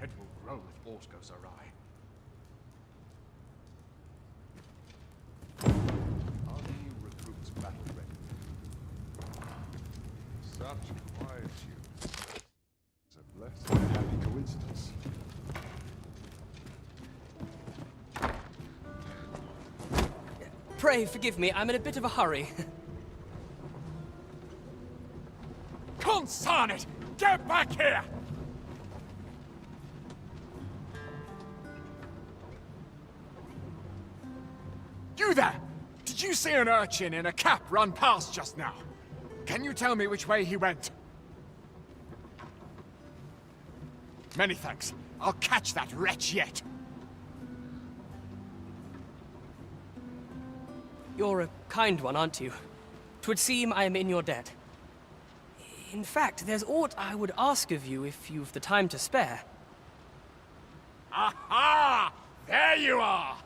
head will grow if aught goes awry. Are the recruits battle ready? Such quietude. It's a blessed and happy coincidence. Pray forgive me, I'm in a bit of a hurry. Consign it! Get back here! You there! Did you see an urchin in a cap run past just now? Can you tell me which way he went? Many thanks. I'll catch that wretch yet. You're a kind one, aren't you? 'Twould seem I am in your debt. In fact, there's aught I would ask of you if you've the time to spare. Aha! There you are!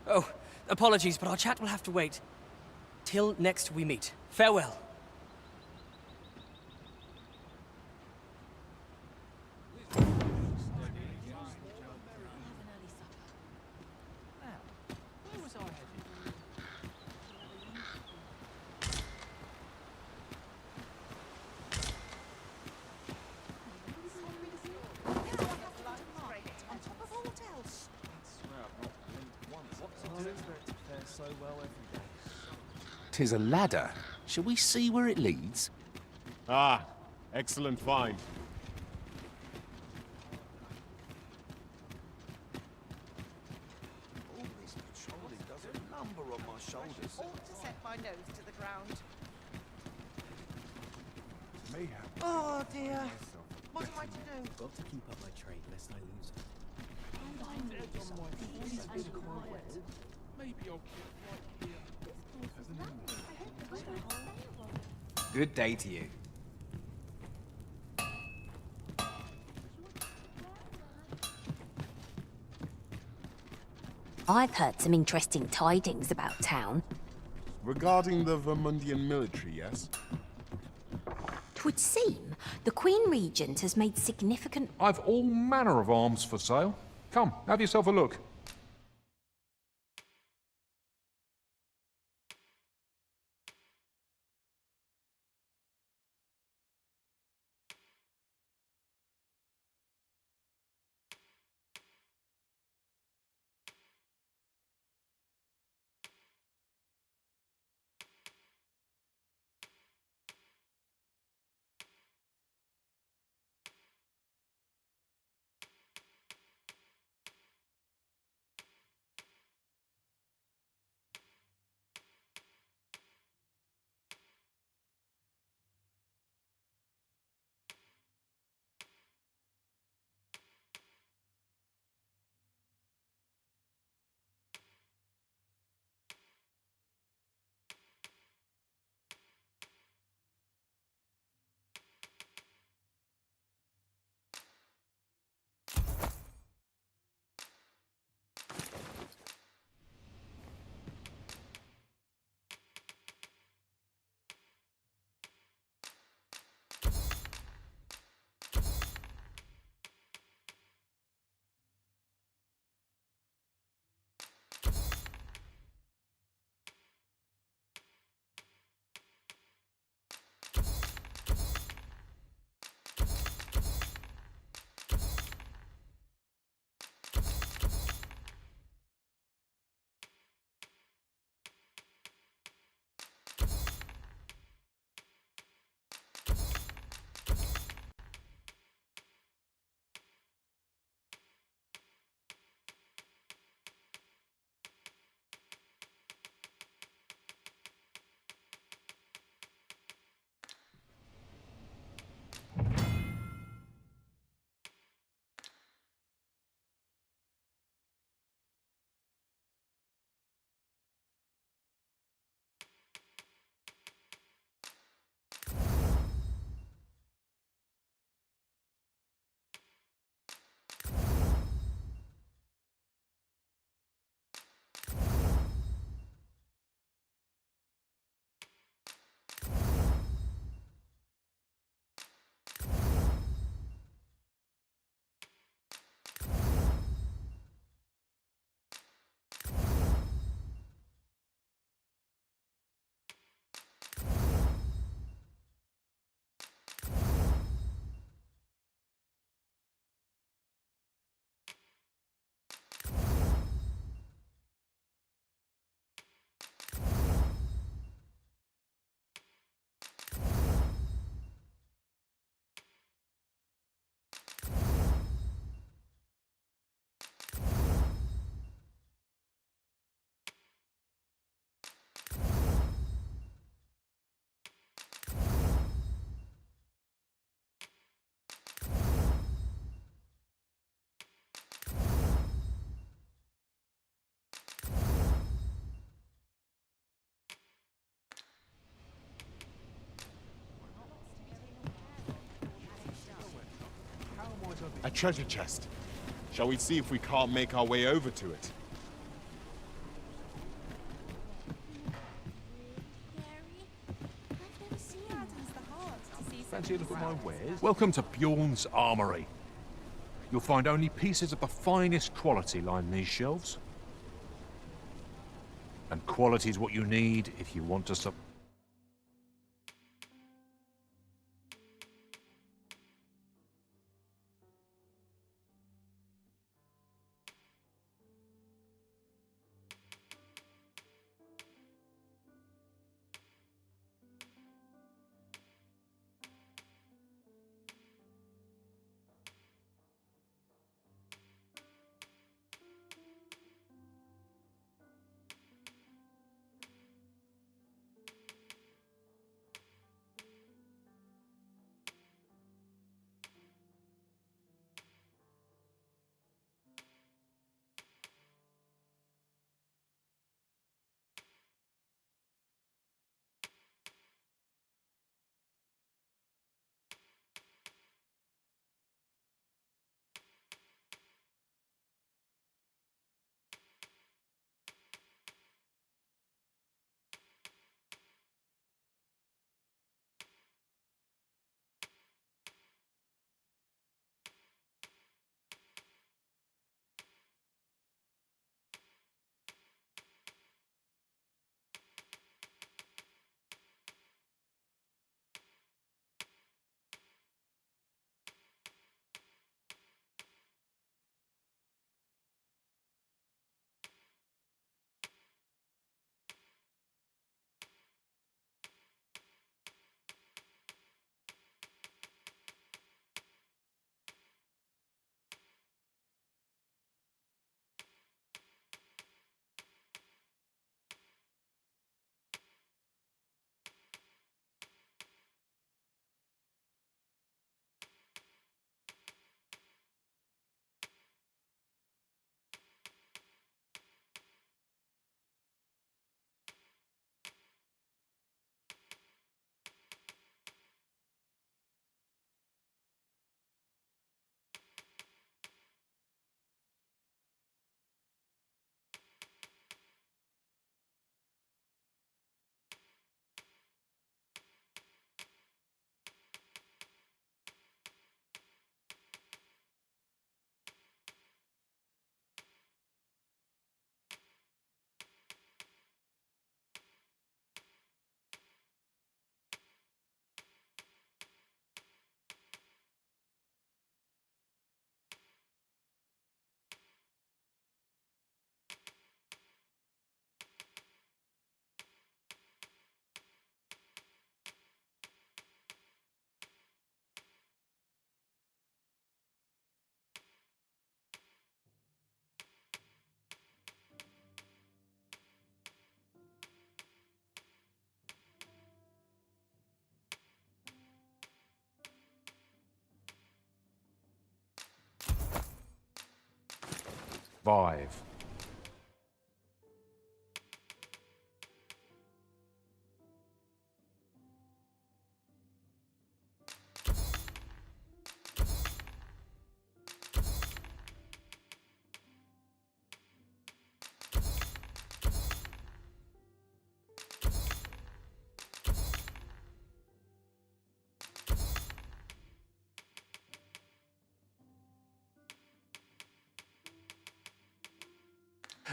Oh, apologies, but our chat will have to wait. Till next we meet. Farewell. Tis a ladder. Shall we see where it leads? Ah, excellent find. All this patrolling does a number on my shoulders. Ought to set my nose to the ground. Mayhap. Oh dear. What am I to do? Got to keep up my trade lest I lose it. Maybe I'll keep right here. Good day to you. I've heard some interesting tidings about town. Regarding the Vermundian military, yes? 'Twould seem the Queen Regent has made significant... I've all manner of arms for sale. Come, have yourself a look. A treasure chest. Shall we see if we can't make our way over to it? Fancy a look at my wares? Welcome to Bjorn's Armory. You'll find only pieces of the finest quality line these shelves. And quality's what you need if you want to survive.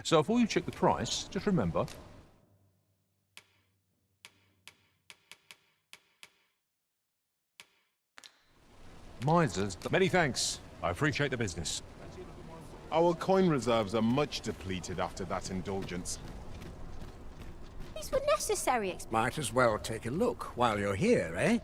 So before you check the price, just remember, misers. Many thanks. I appreciate the business. Our coin reserves are much depleted after that indulgence. These were necessary. Might as well take a look while you're here, eh?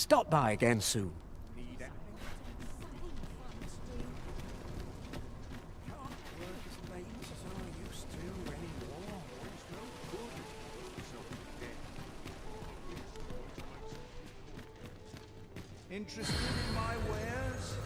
Stop by again soon. Interested in my wares?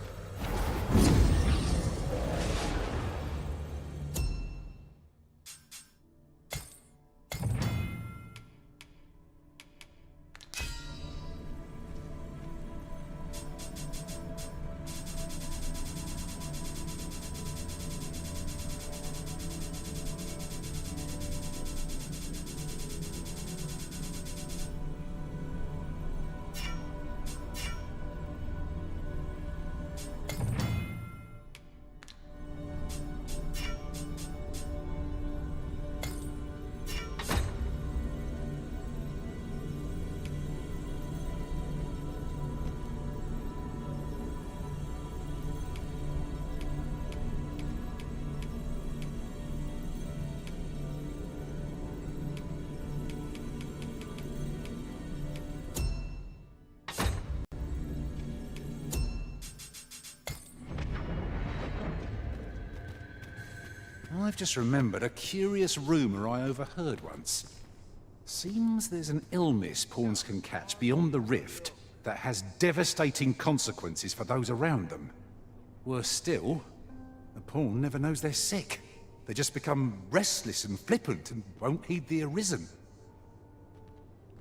I've just remembered a curious rumour I overheard once. Seems there's an illness pawns can catch beyond the rift that has devastating consequences for those around them. Worse still, the pawn never knows they're sick. They just become restless and flippant and won't heed the arisen.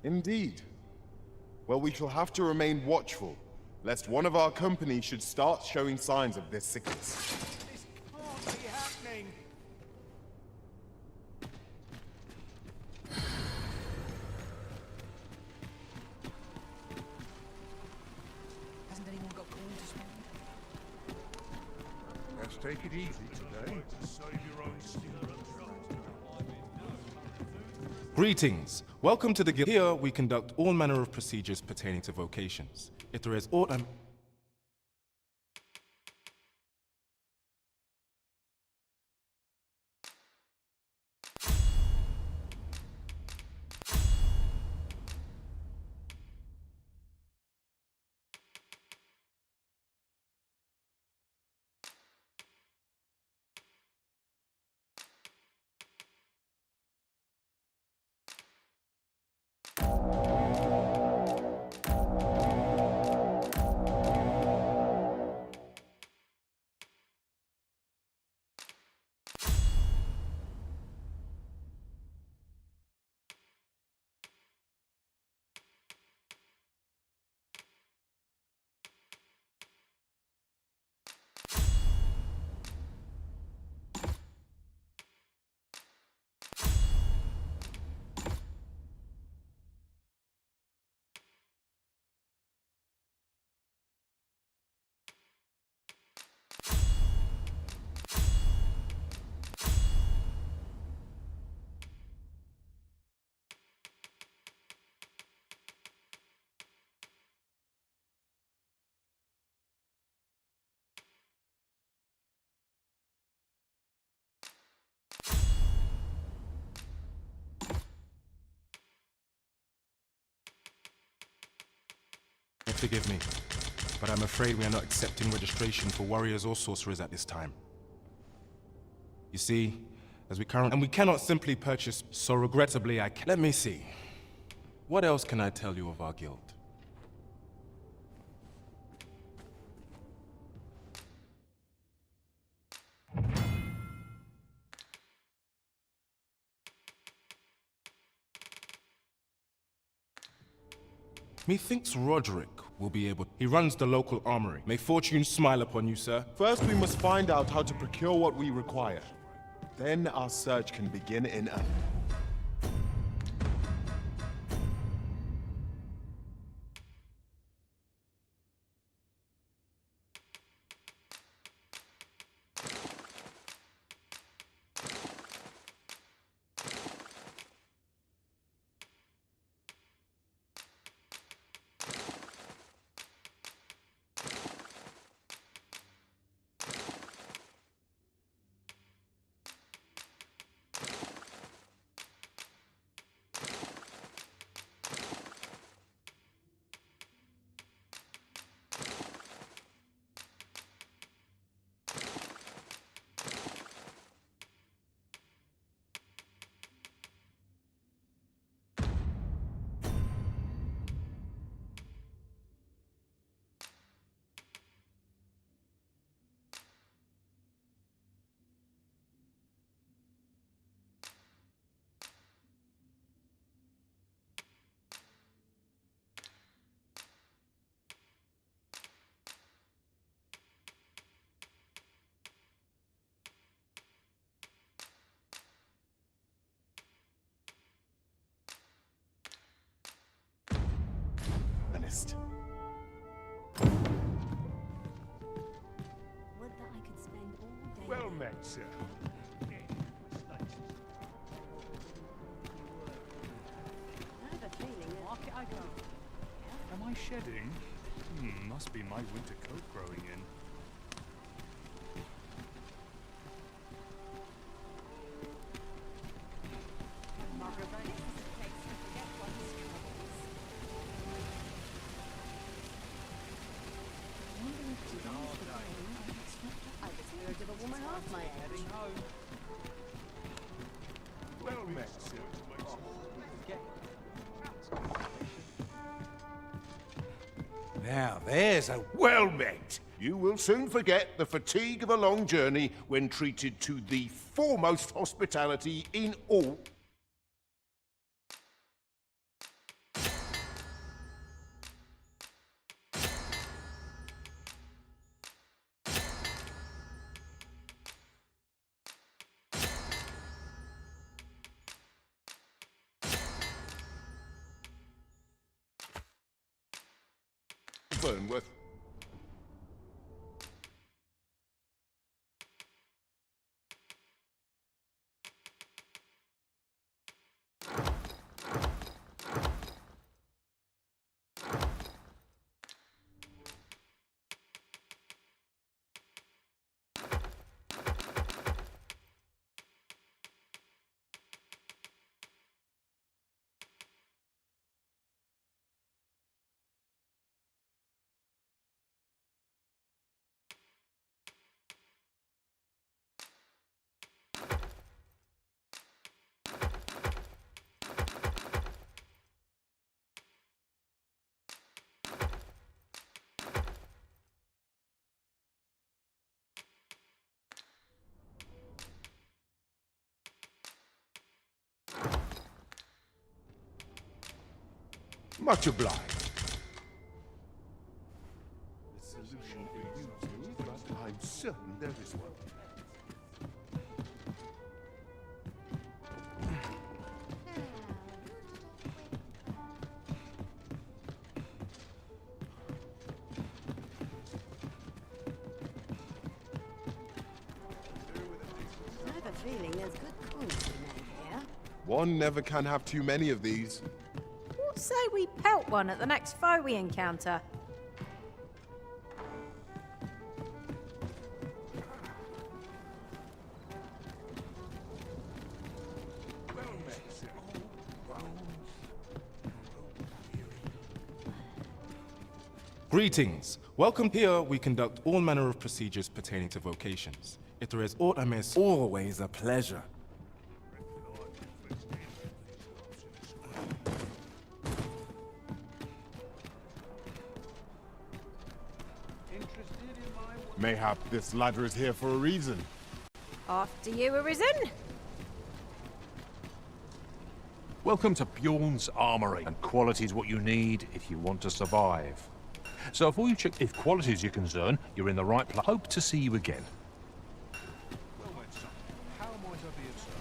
Indeed. Well, we shall have to remain watchful, lest one of our company should start showing signs of this sickness. This can't be happening. Hasn't anyone got coin to spend? Let's take it easy today. Greetings. Welcome to the guild. Here we conduct all manner of procedures pertaining to vocations. If there is aught Forgive me, but I'm afraid we are not accepting registration for warriors or sorcerers at this time. You see, as we cannot simply purchase, so regrettably I can't. Let me see. What else can I tell you of our guild? Methinks Roderick will be able. He runs the local armory. May fortune smile upon you, sir. First, we must find out how to procure what we require. Then our search can begin in earnest. sir. Am I shedding? Must be my winter coat growing in. Well met, sir. Now, there's a... Well met. You will soon forget the fatigue of a long journey when treated to the foremost hospitality in all... Burnworth. Much obliged. The solution for you two, but I'm certain there is one. I have a feeling there's good coins to be made here. One never can have too many of these. What say we pelt one at the next foe we encounter? Greetings. Welcome here. We conduct all manner of procedures pertaining to vocations. If there is aught amiss, always a pleasure. Mayhap this ladder is here for a reason. After you, Arisen? Welcome to Bjorn's Armory, and quality is what you need if you want to survive. So before you check if quality is your concern, you're in the right place. Hope to see you again. Well then, son, how might I be of service?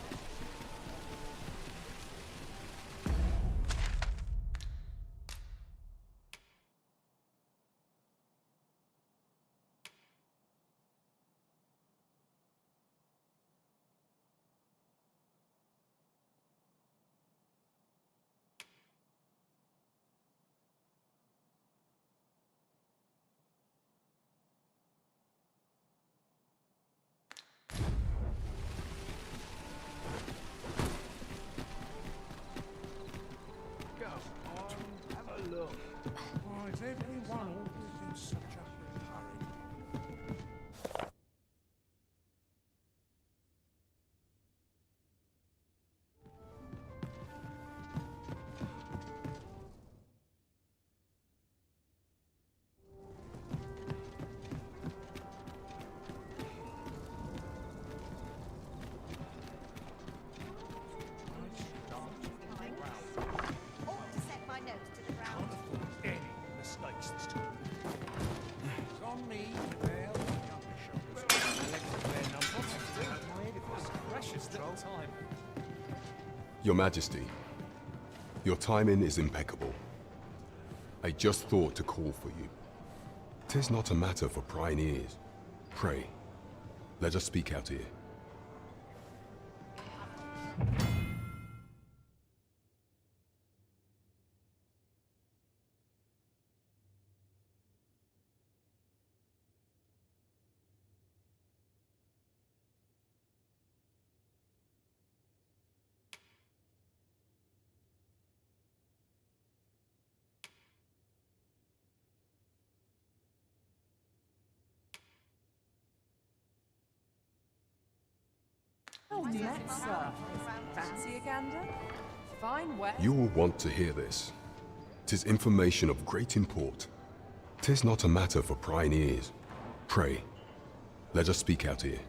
Your Majesty, your timing is impeccable. I just thought to call for you. 'Tis not a matter for prying ears. Pray, let us speak out here. Oh, let's fancy a gander? Fine way. You will want to hear this. 'Tis information of great import. 'Tis not a matter for prying ears. Pray, let us speak out here.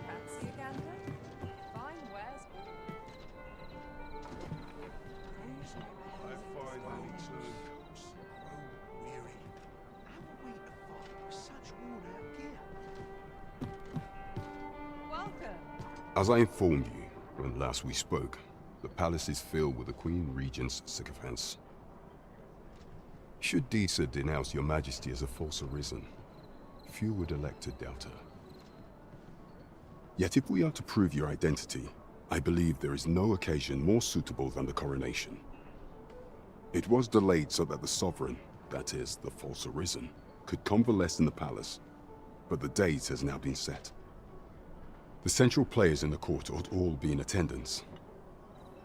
Fancy a gander? Fine wares. Welcome. As I informed you when last we spoke, the palace is filled with the Queen Regent's sycophants. Should Disa denounce your majesty as a false arisen, few would elect to doubt her. Yet if we are to prove your identity, I believe there is no occasion more suitable than the coronation. It was delayed so that the sovereign, that is, the false arisen, could convalesce in the palace, but the date has now been set. The central players in the court ought all be in attendance.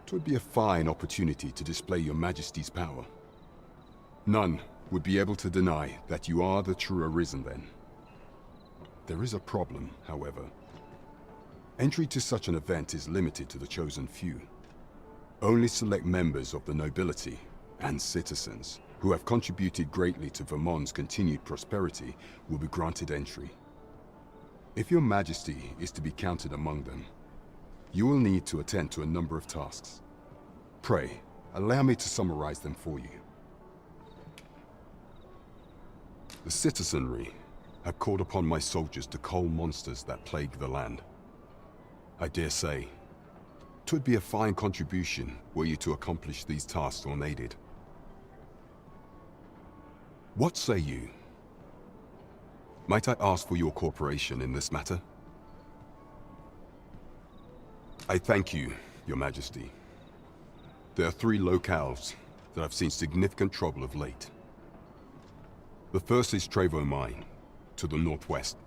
'Twould be a fine opportunity to display your majesty's power. None would be able to deny that you are the true arisen then. There is a problem, however. Entry to such an event is limited to the chosen few. Only select members of the nobility and citizens who have contributed greatly to Vermont's continued prosperity will be granted entry. If your majesty is to be counted among them, you will need to attend to a number of tasks. Pray, allow me to summarize them for you. The citizenry have called upon my soldiers to cull monsters that plague the land. I dare say, 'twould be a fine contribution were you to accomplish these tasks unaided. What say you? Might I ask for your cooperation in this matter? I thank you, Your Majesty. There are 3 locales that have seen significant trouble of late. The first is Trevo Mine, to the northwest.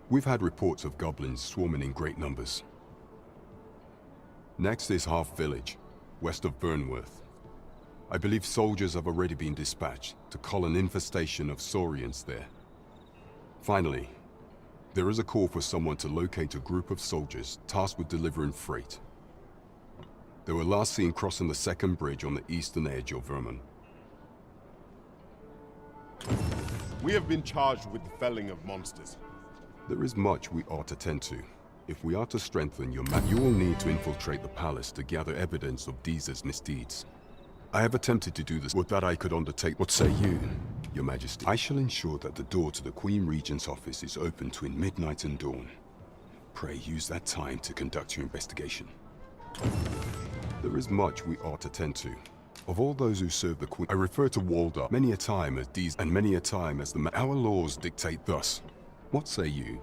We've had reports of goblins swarming in great numbers. Next is Half Village, west of Burnworth. I believe soldiers have already been dispatched to cull an infestation of saurians there. Finally, there is a call for someone to locate a group of soldiers tasked with delivering freight. They were last seen crossing the second bridge on the eastern edge of Vermont. We have been charged with the felling of monsters. There is much we ought to tend to. If we are to strengthen your you will need to infiltrate the palace to gather evidence of Disa's misdeeds. I have attempted to do this. Would that I could undertake. What say you, Your Majesty? I shall ensure that the door to the Queen Regent's office is open between midnight and dawn. Pray use that time to conduct your investigation. There is much we ought to tend to. Of all those who serve the Queen, I refer to Walder many a time as these, and many a time as our laws dictate thus. What say you?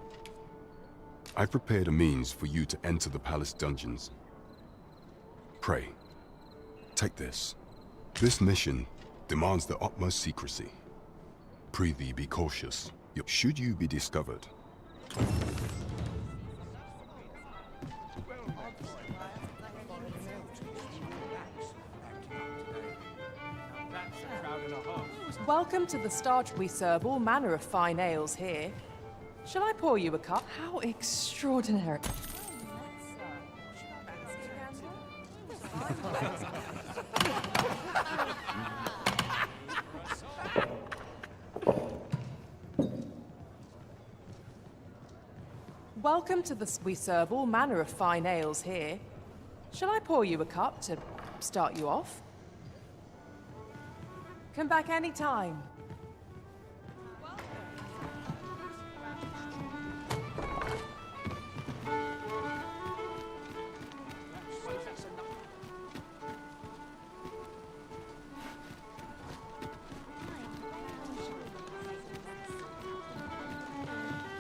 I've prepared a means for you to enter the palace dungeons. Pray, take this. This mission demands the utmost secrecy. Prithee, be cautious. Should you be discovered, Welcome to the start. We serve all manner of fine ales here. Shall I pour you a cup? How extraordinary. Welcome to the... We serve all manner of fine ales here. Shall I pour you a cup to start you off? Come back anytime.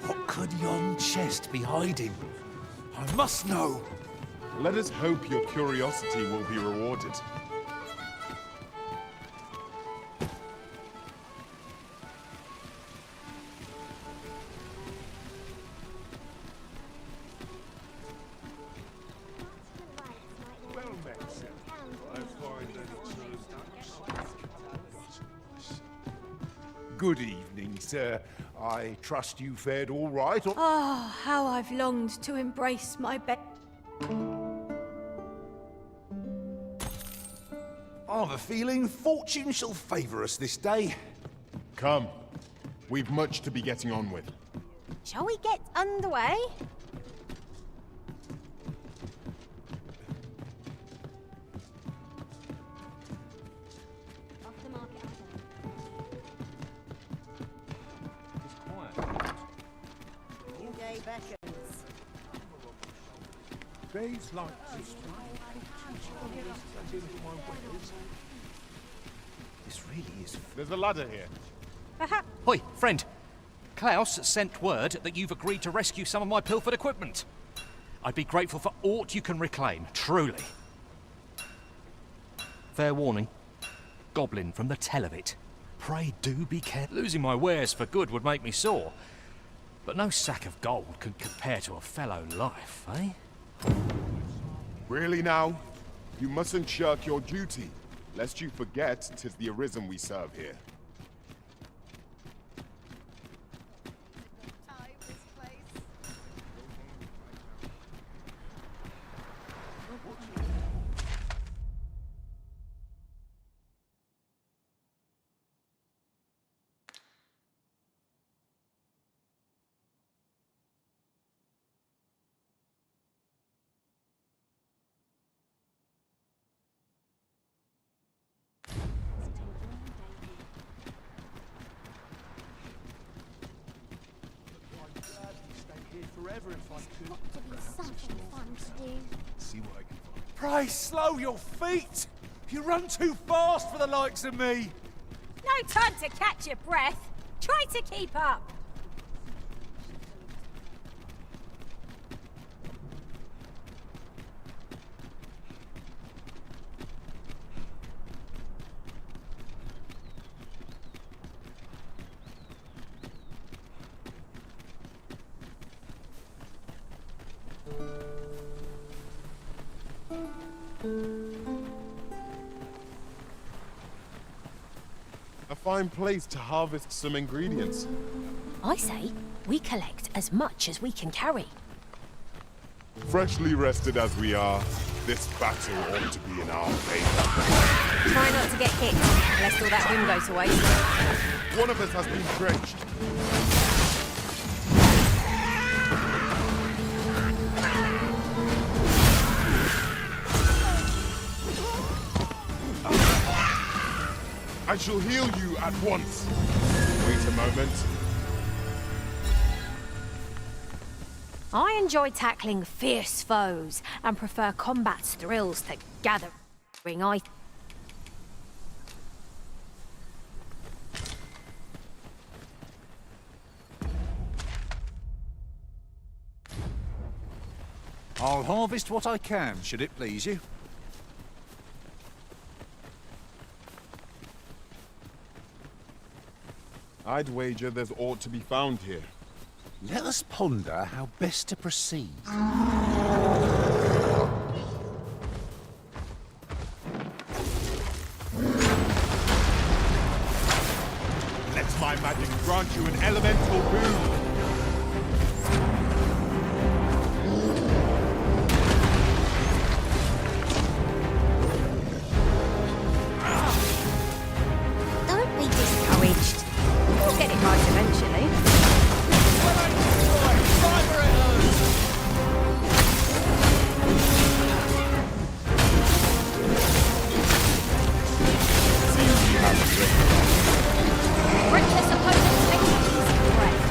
What could yon chest be hiding? I must know. Let us hope your curiosity will be rewarded. Good evening, sir. I trust you fared all right. Oh, how I've longed to embrace my bed. I've a feeling fortune shall favour us this day. Come. We've much to be getting on with. Shall we get underway? Off the market, New day beckons. Days like this. This really is... There's a ladder here. Hoi, friend. Klaus sent word that you've agreed to rescue some of my pilfered equipment. I'd be grateful for aught you can reclaim, truly. Fair warning. Goblin from the tell of it. Pray do be careful. Losing my wares for good would make me sore. But no sack of gold can compare to a fellow life, eh? Really now? You mustn't shirk your duty, lest you forget 'tis the Arisen we serve here. See what I can find. Pray slow your feet! You run too fast for the likes of me! No time to catch your breath. Try to keep up. A fine place to harvest some ingredients. I say, we collect as much as we can carry. Freshly rested as we are, this battle ought to be in our favor. Try not to get hit, lest all that wind goes to waste. One of us has been drenched. I shall heal you at once. Wait a moment. I enjoy tackling fierce foes and prefer combat's thrills to gathering items. I'll harvest what I can, should it please you. I'd wager there's aught to be found here. Let us ponder how best to proceed. Let my magic grant you an elemental boon. Don't be discouraged. We'll get it right eventually. Reckless opponents make easy breath.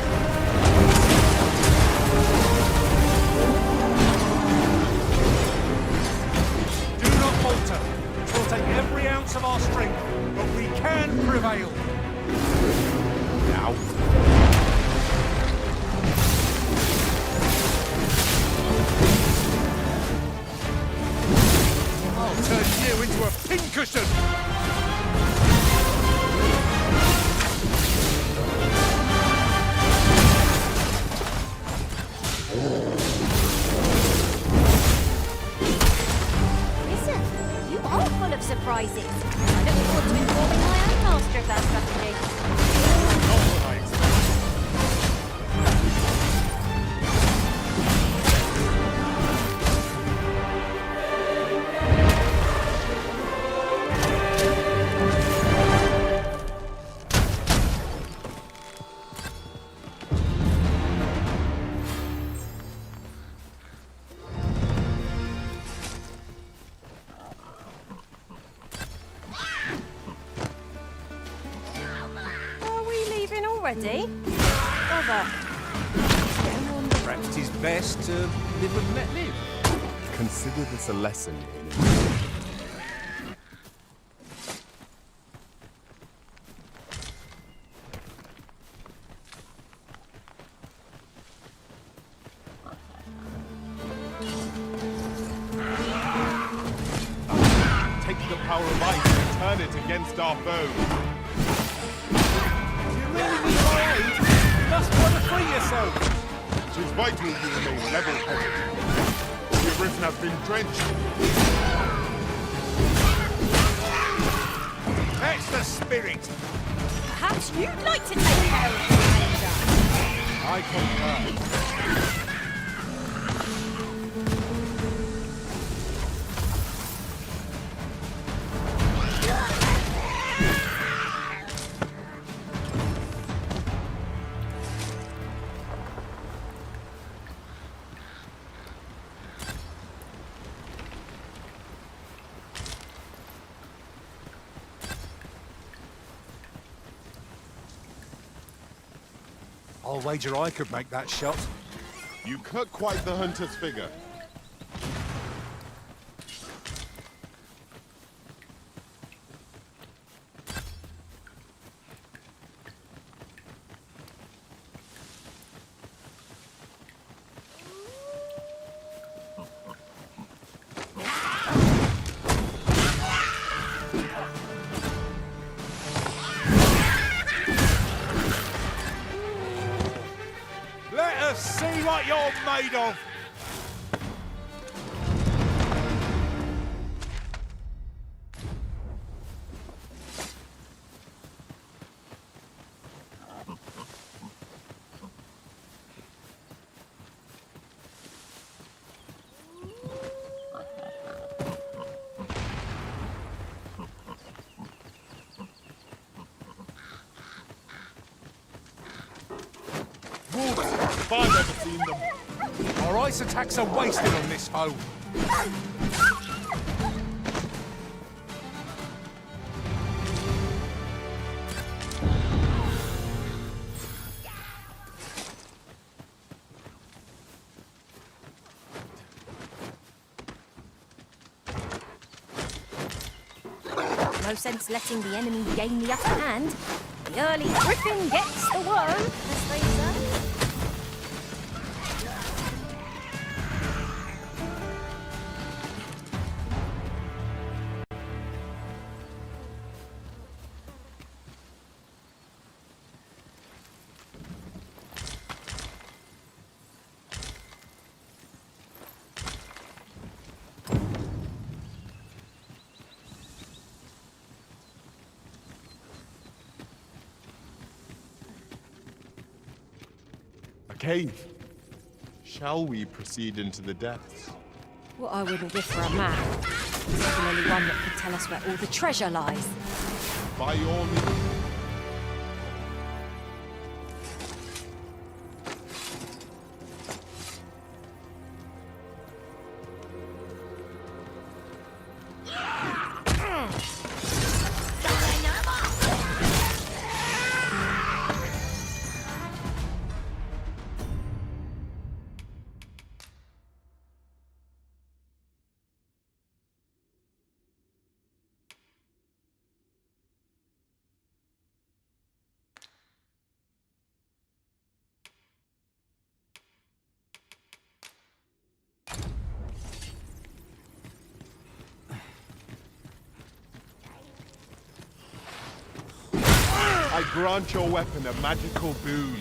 already? Brother. Perhaps it is best to live and let live. Consider this a lesson in... Take the power of ice and turn it against our foe. You really need my aid? You must try to free yourself. It is vital you remain level-headed. The arisen has been drenched. That's the spirit. Perhaps you'd like to take care of the danger. I concur. I'll wager I could make that shot. You cut quite the hunter's figure. Let us see what you're made of. Wolves, if I've ever seen them. Our ice attacks are wasted on this foe. No sense letting the enemy gain the upper hand. The early griffin gets the worm, as they say. A cave. Shall we proceed into the depths? What I wouldn't give for a map. Particularly one that could tell us where all the treasure lies. By all means. I grant your weapon a magical boon.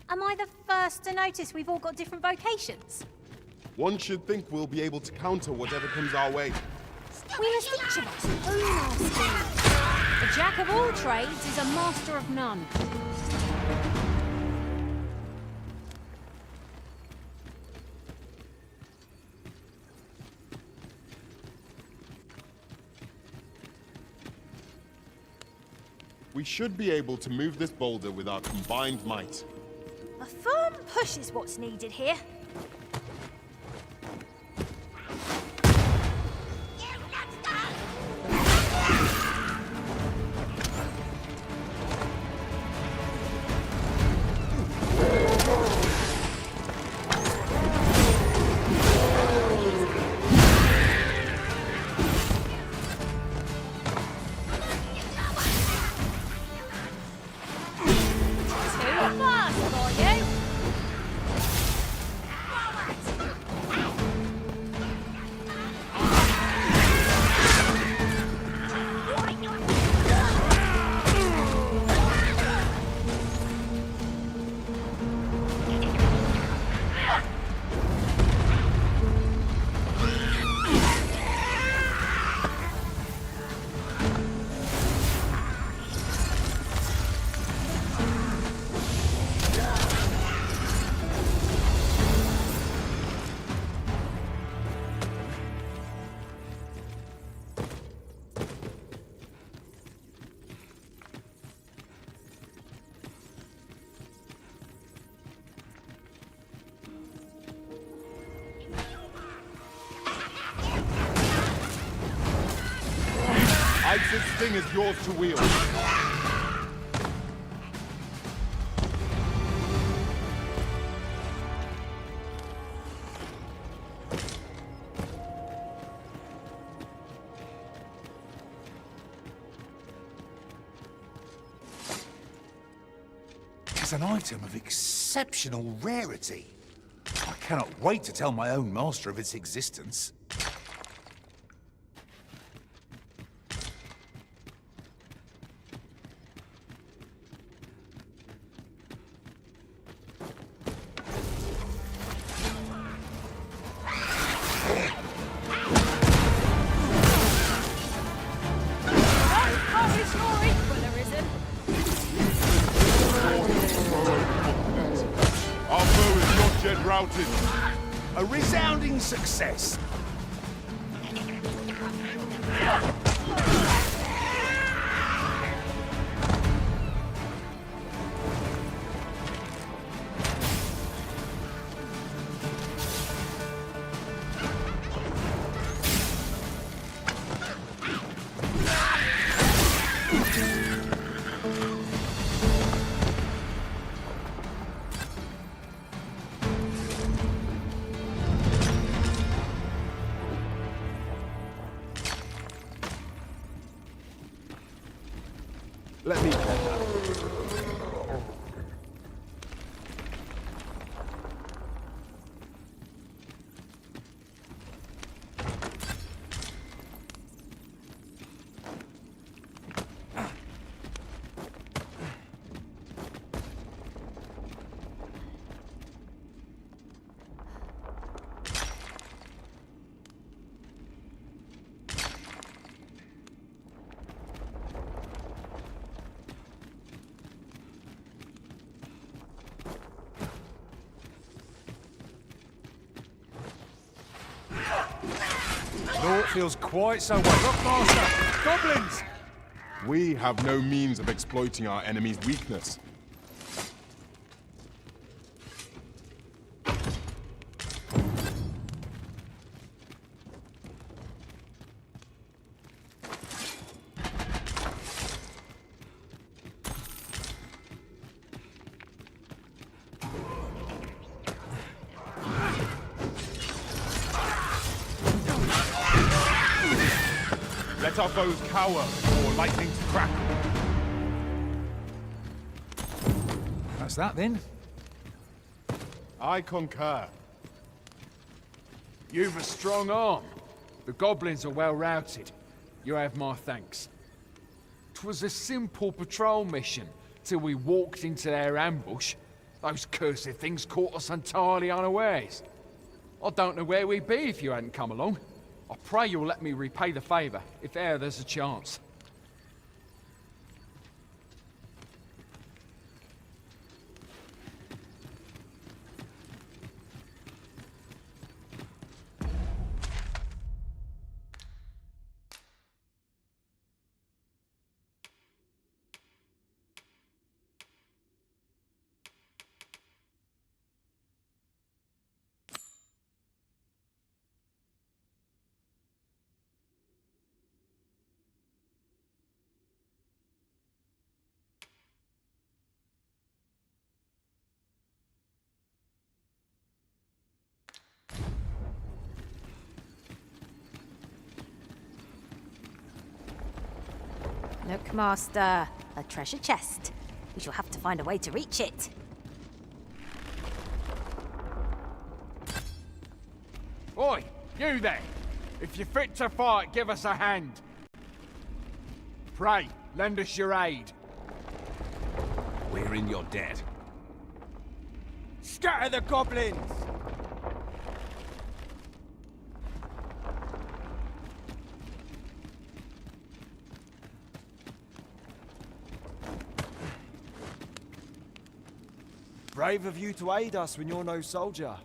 Am I the first to notice we've all got different vocations? One should think we'll be able to counter whatever comes our way. We must each of us own our skills. A jack of all trades is a master of none. We should be able to move this boulder with our combined might. A firm push is what's needed here. This thing is yours to wield. It's an item of exceptional rarity. I cannot wait to tell my own master of its existence. A resounding success. Let me... Naught feels quite so well. Look, Master! Goblins! We have no means of exploiting our enemy's weakness. Let our foes cower before lightning crack. That's that then. I concur. You've a strong arm. The goblins are well routed. You have my thanks. 'Twas a simple patrol mission till we walked into their ambush. Those cursed things caught us entirely unawares. I don't know where we'd be if you hadn't come along. I pray you'll let me repay the favour, if e'er there's a chance. Look, Master. A treasure chest. We shall have to find a way to reach it. Oi, you there! If you're fit to fight, give us a hand. Pray, lend us your aid. We're in your debt. Scatter the goblins! Brave of you to aid us when you're no soldier.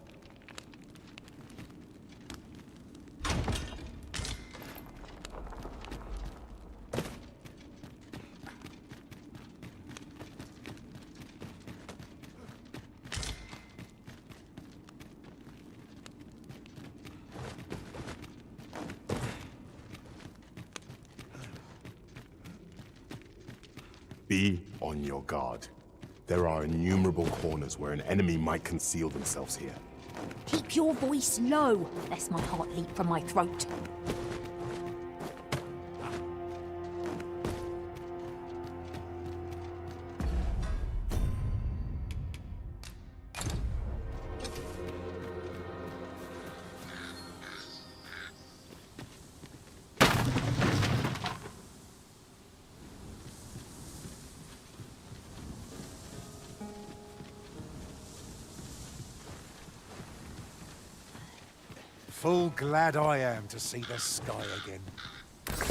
Be on your guard. There are innumerable corners where an enemy might conceal themselves here. Keep your voice low, lest my heart leap from my throat. Full glad I am to see the sky again.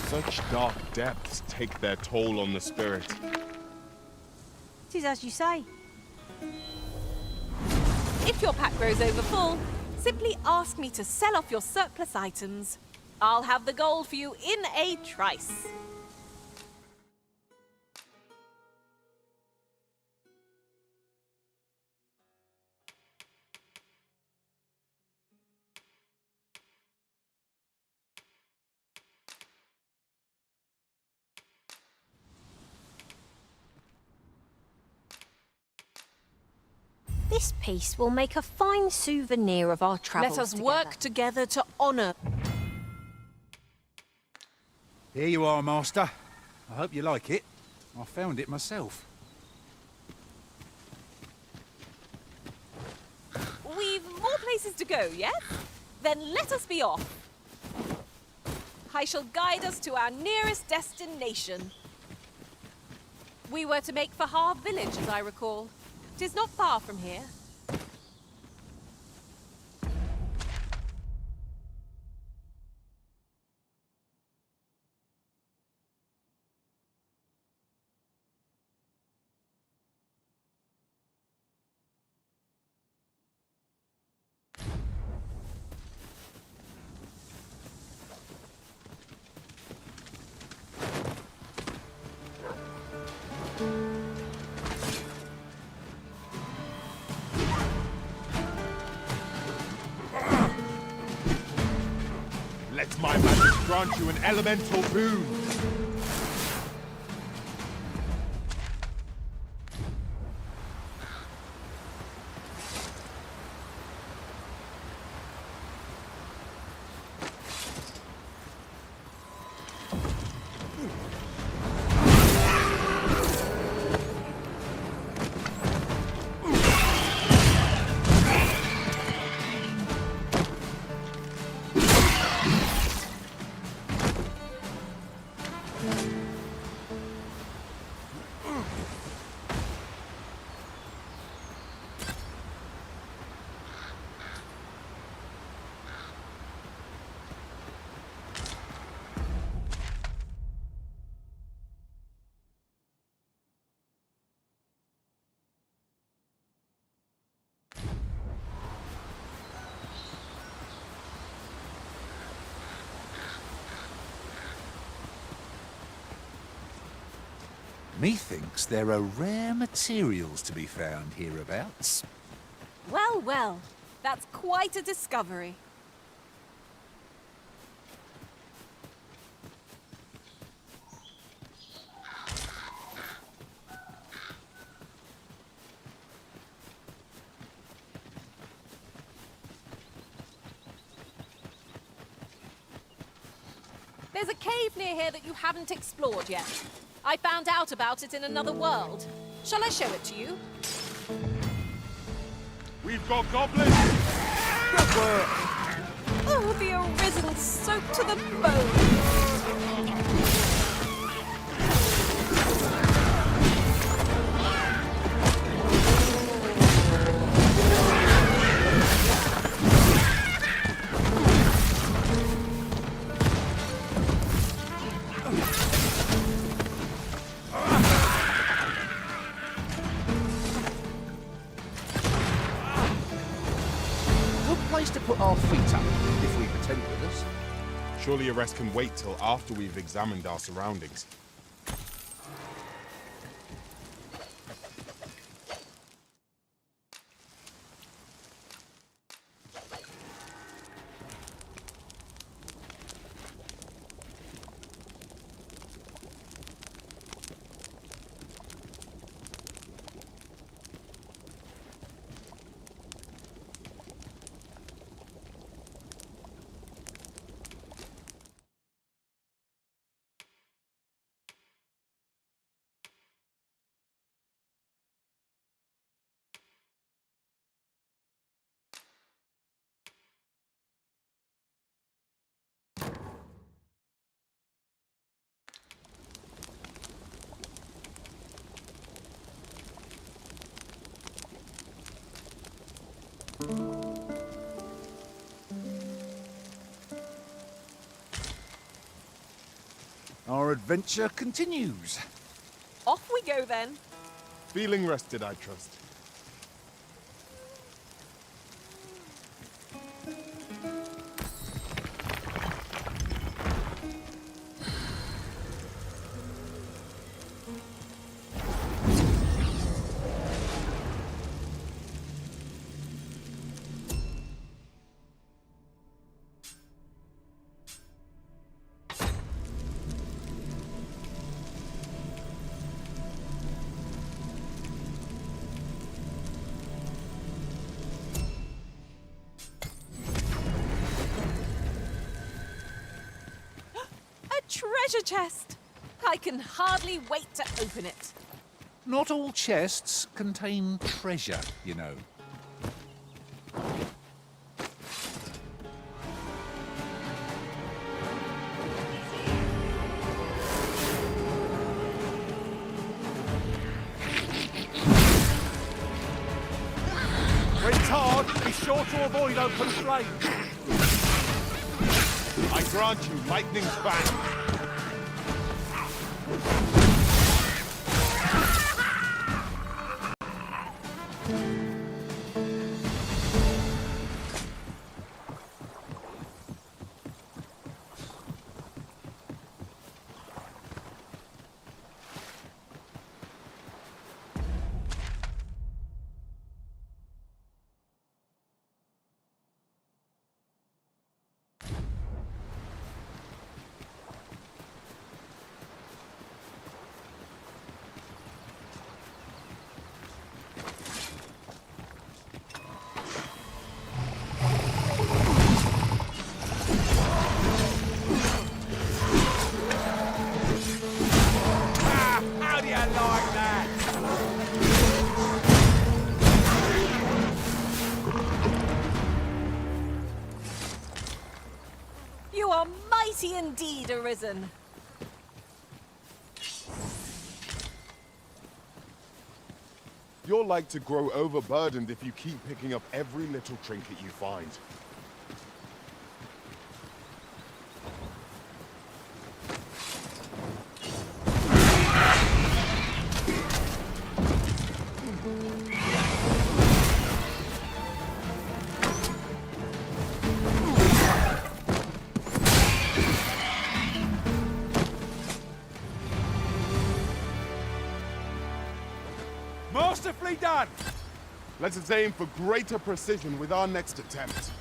Such dark depths take their toll on the spirit. It is as you say. If your pack grows over full, simply ask me to sell off your surplus items. I'll have the gold for you in a trice. This piece will make a fine souvenir of our travels Let us together. work together to honor. Here you are, Master. I hope you like it. I found it myself. We've more places to go, yes? Then let us be off. I shall guide us to our nearest destination. We were to make for Harve Village, as I recall. 'Tis not far from here. Let my magic grant you an elemental boon. Methinks there are rare materials to be found hereabouts. Well, well, that's quite a discovery. There's a cave near here that you haven't explored yet. I found out about it in another world. Shall I show it to you? We've got goblins! Good work. Oh, the Arisen soaked to the bone. Good place to put our feet up, if we pretend with us. Surely a rest can wait till after we've examined our surroundings. Our adventure continues. Off we go then. Feeling rested, I trust. Treasure chest! I can hardly wait to open it. Not all chests contain treasure, you know. When it's hard, be sure to avoid open flames. I grant you lightning's back. You are mighty indeed, Arisen. You're like to grow overburdened if you keep picking up every little trinket you find. Masterfully done! Let us aim for greater precision with our next attempt.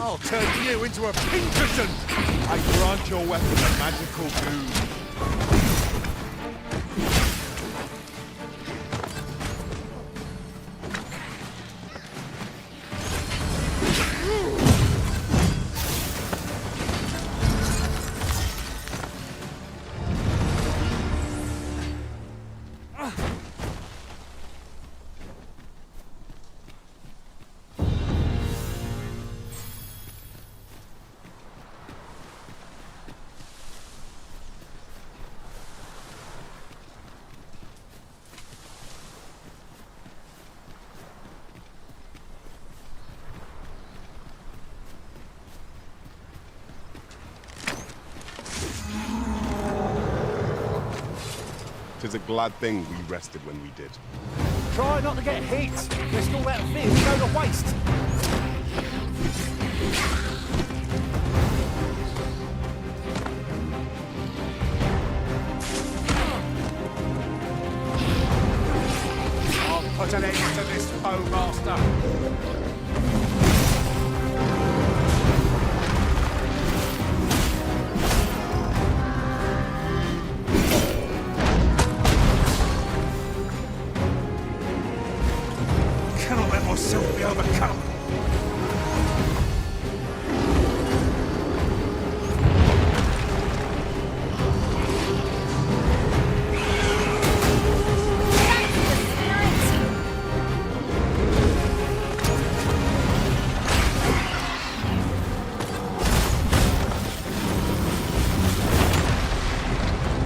I'll turn you into a Pinkerton! I grant your weapon a magical boon. Tis a glad thing we rested when we did. Try not to get hit. Risk all that fear to go to waste. I'll put an end to this foe, Master. Cannot let myself be overcome.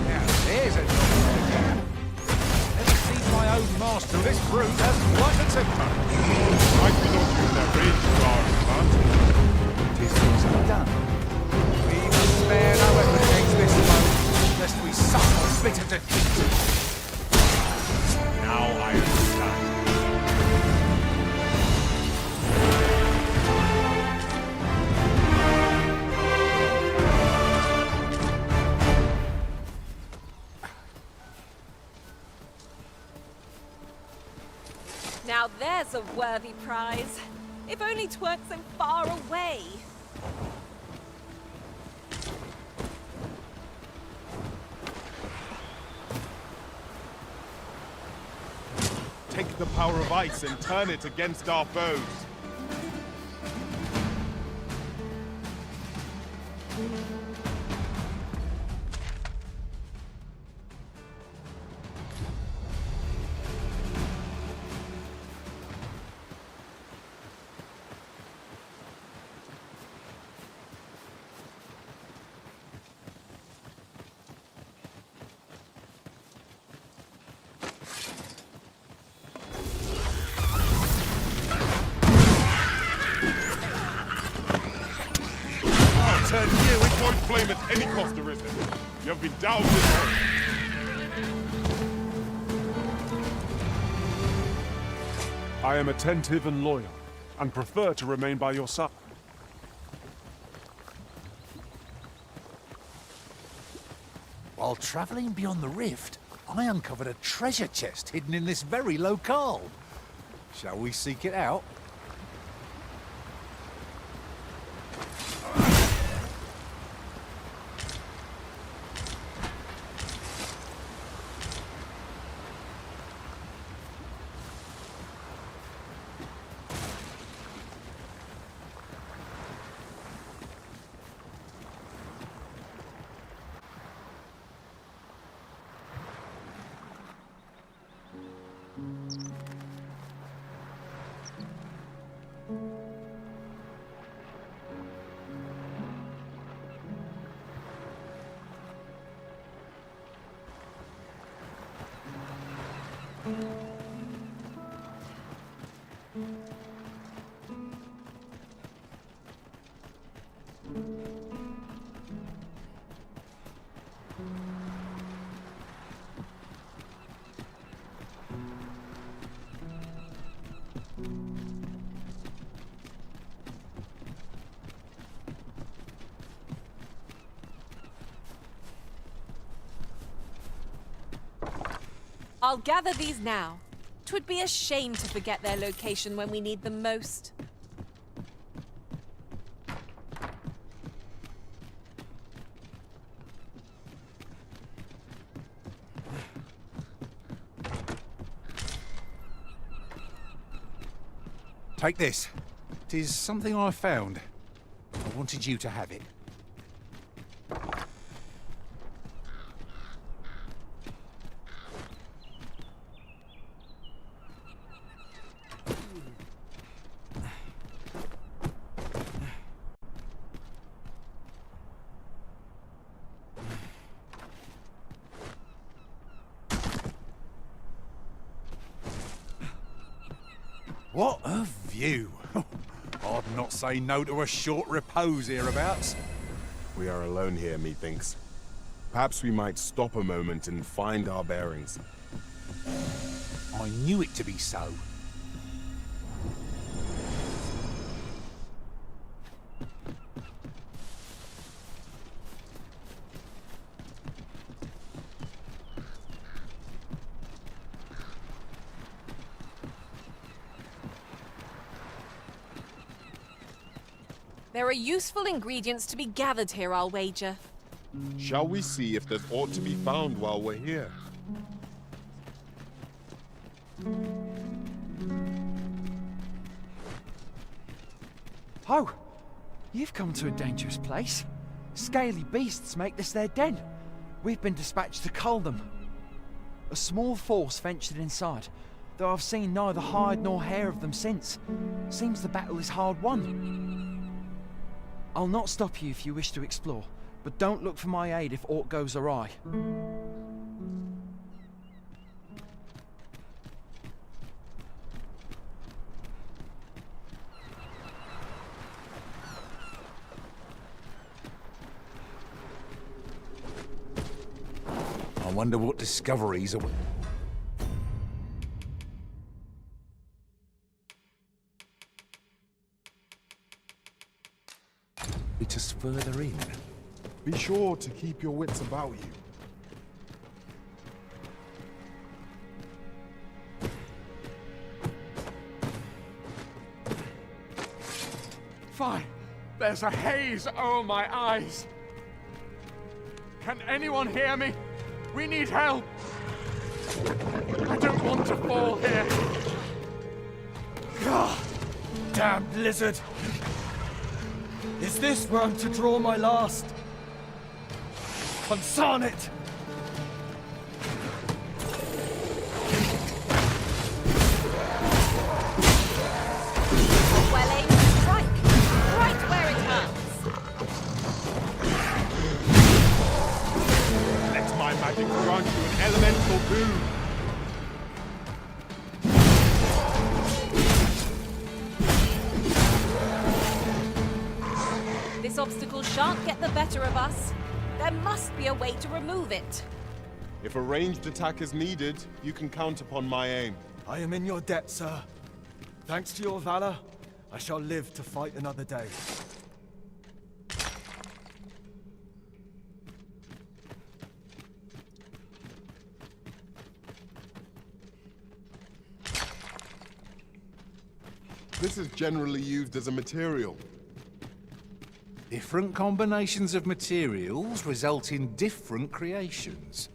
Now, there's a never seen my own master. This brute has quite a temper. Might be not use that range bar, but 'Tis easily done. We must spare no effort against this foe, lest we suffer bitter defeat. now I understand. Now there's a worthy prize. If only 'tweren't so far away. Take the power of ice and turn it against our foes. Turn you into point flame at any cost arisen. You have been doubted. I am attentive and loyal, and prefer to remain by your side. While travelling beyond the rift, I uncovered a treasure chest hidden in this very locale. Shall we seek it out? I'll gather these now. 'Twould be a shame to forget their location when we need them most. Take this. It is something I found. I wanted you to have it. What a view! I'd not say no to a short repose hereabouts. We are alone here, methinks. Perhaps we might stop a moment and find our bearings. I knew it to be so. There are useful ingredients to be gathered here, I'll wager. Shall we see if there's aught to be found while we're here? Oh, you've come to a dangerous place. Scaly beasts make this their den. We've been dispatched to cull them. A small force ventured inside, though I've seen neither hide nor hair of them since. Seems the battle is hard won. I'll not stop you if you wish to explore, but don't look for my aid if aught goes awry. I wonder what discoveries are... Just further in. Be sure to keep your wits about you. Fine. There's a haze over my eyes. Can anyone hear me? We need help. I don't want to fall here. Ah, damned lizard. Is this where I'm to draw my last? Consarn it! Well aimed strike, right where it hurts. Let my magic grant you an elemental boon. This obstacle shan't get the better of us. There must be a way to remove it. If a ranged attack is needed, you can count upon my aim. I am in your debt, sir. Thanks to your valor, I shall live to fight another day. This is generally used as a material. Different combinations of materials result in different creations.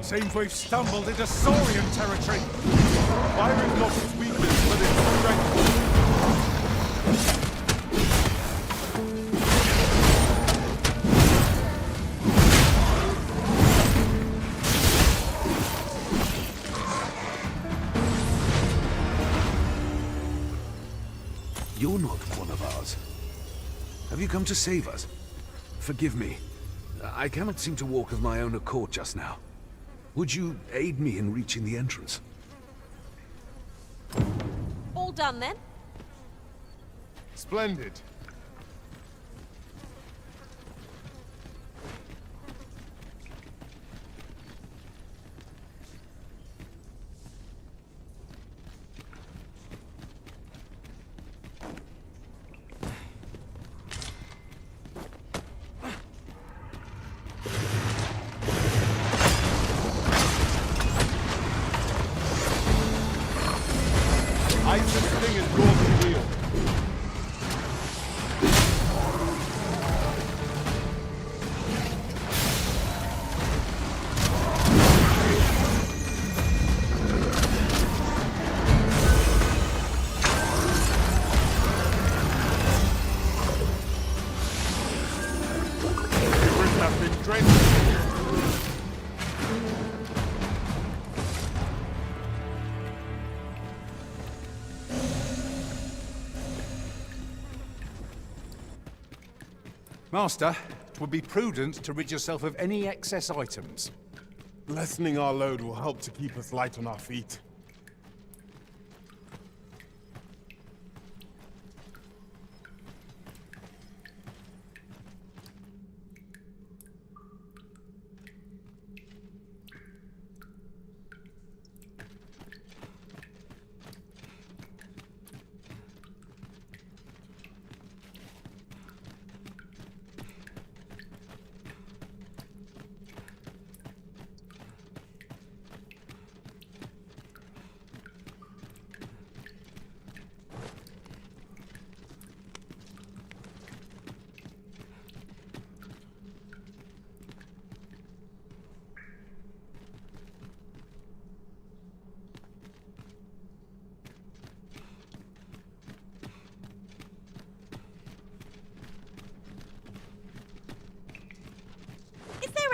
Seems we've stumbled into Saurian territory. Fire is not its weakness, but its strength. You're not one of ours. Have you come to save us? Forgive me. I cannot seem to walk of my own accord just now. Would you aid me in reaching the entrance? All done then? Splendid. strength. Master, it would be prudent to rid yourself of any excess items. Lessening our load will help to keep us light on our feet.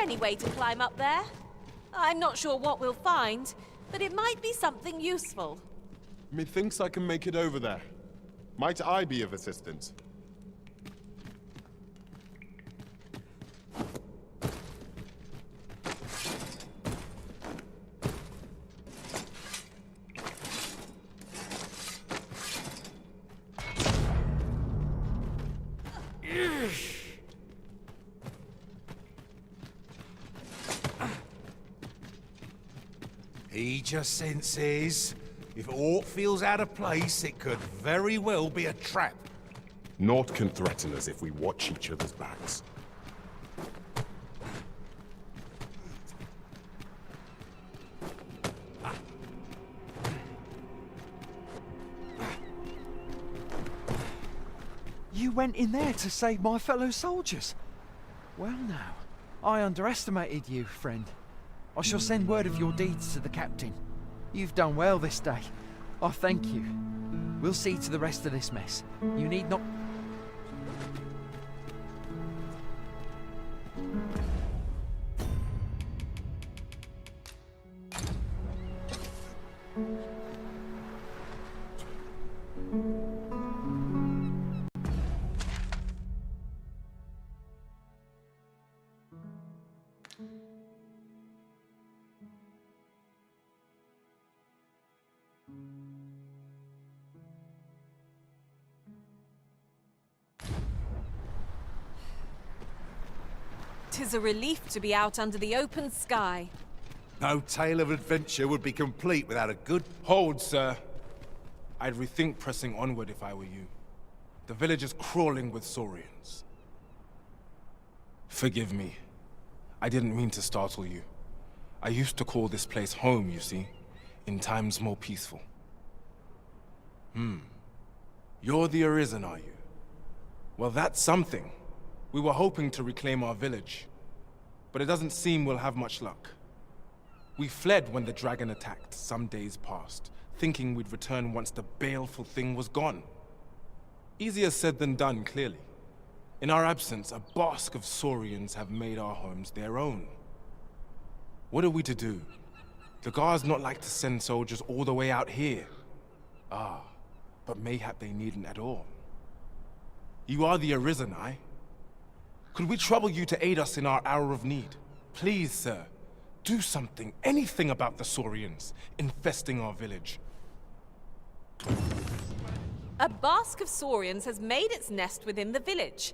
Any way to climb up there? I'm not sure what we'll find, but it might be something useful. Methinks I can make it over there. Might I be of assistance? He just senses, if aught feels out of place, it could very well be a trap. Naught can threaten us if we watch each other's backs. You went in there to save my fellow soldiers. Well now, I underestimated you, friend. I shall send word of your deeds to the captain. You've done well this day. I thank you. We'll see to the rest of this mess. You need not... Tis a relief to be out under the open sky. No tale of adventure would be complete without a good... Hold, sir. I'd rethink pressing onward if I were you. The village is crawling with saurians. Forgive me. I didn't mean to startle you. I used to call this place home, you see, in times more peaceful. You're the Arisen, are you? Well, that's something. We were hoping to reclaim our village, but it doesn't seem we'll have much luck. We fled when the dragon attacked some days past, thinking we'd return once the baleful thing was gone. Easier said than done, clearly. In our absence, a bask of saurians have made our homes their own. What are we to do? The guards not like to send soldiers all the way out here. Ah, but mayhap they needn't at all. You are the Arisen, aye? Could we trouble you to aid us in our hour of need? Please, sir, do something, anything about the saurians infesting our village. A bask of saurians has made its nest within the village.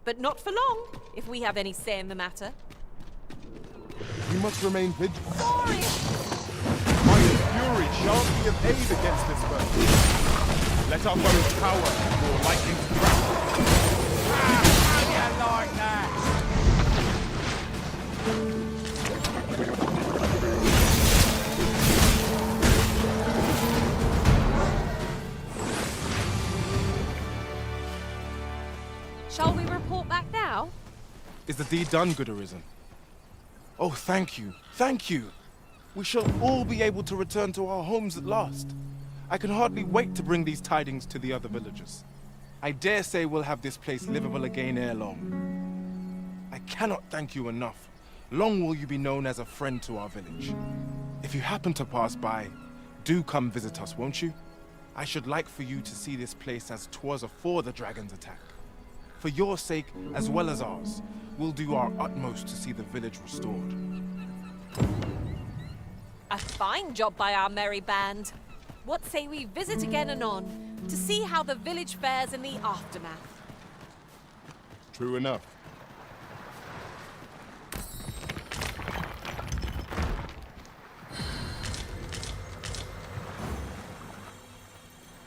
But not for long, if we have any say in the matter. We must remain vigilant. Might fury shan't be of aid against this bird. Let our foe's power be more likely to trap. Like that! Shall we report back now? Is the deed done, good Arisen? Oh, thank you, thank you. We shall all be able to return to our homes at last. I can hardly wait to bring these tidings to the other villagers. I dare say we'll have this place livable again ere long. I cannot thank you enough. Long will you be known as a friend to our village. If you happen to pass by, do come visit us, won't you? I should like for you to see this place as 'twas afore the dragon's attack. For your sake, as well as ours, we'll do our utmost to see the village restored. A fine job by our merry band. What say we visit again anon, to see how the village fares in the aftermath? True enough.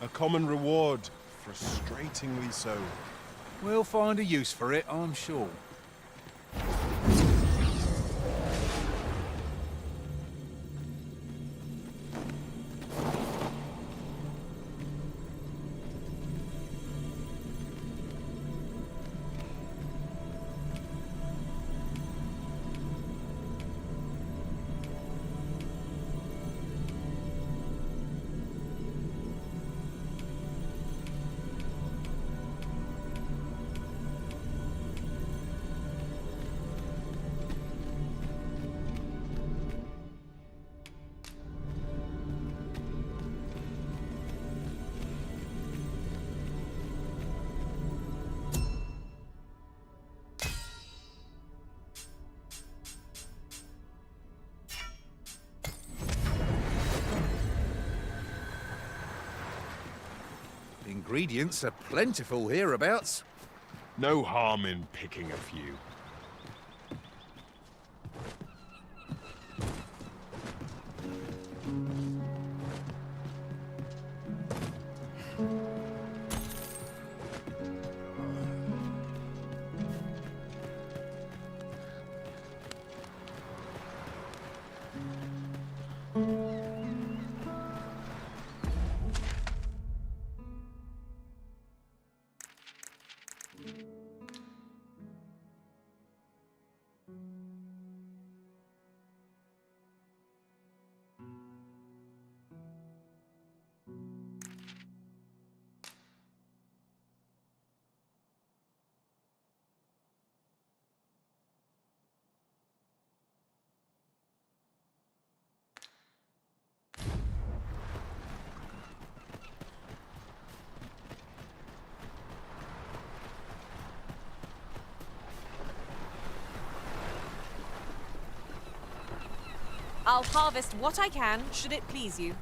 A common reward, frustratingly so. We'll find a use for it, I'm sure. Ingredients are plentiful hereabouts. No harm in picking a few. I'll harvest what I can, should it please you.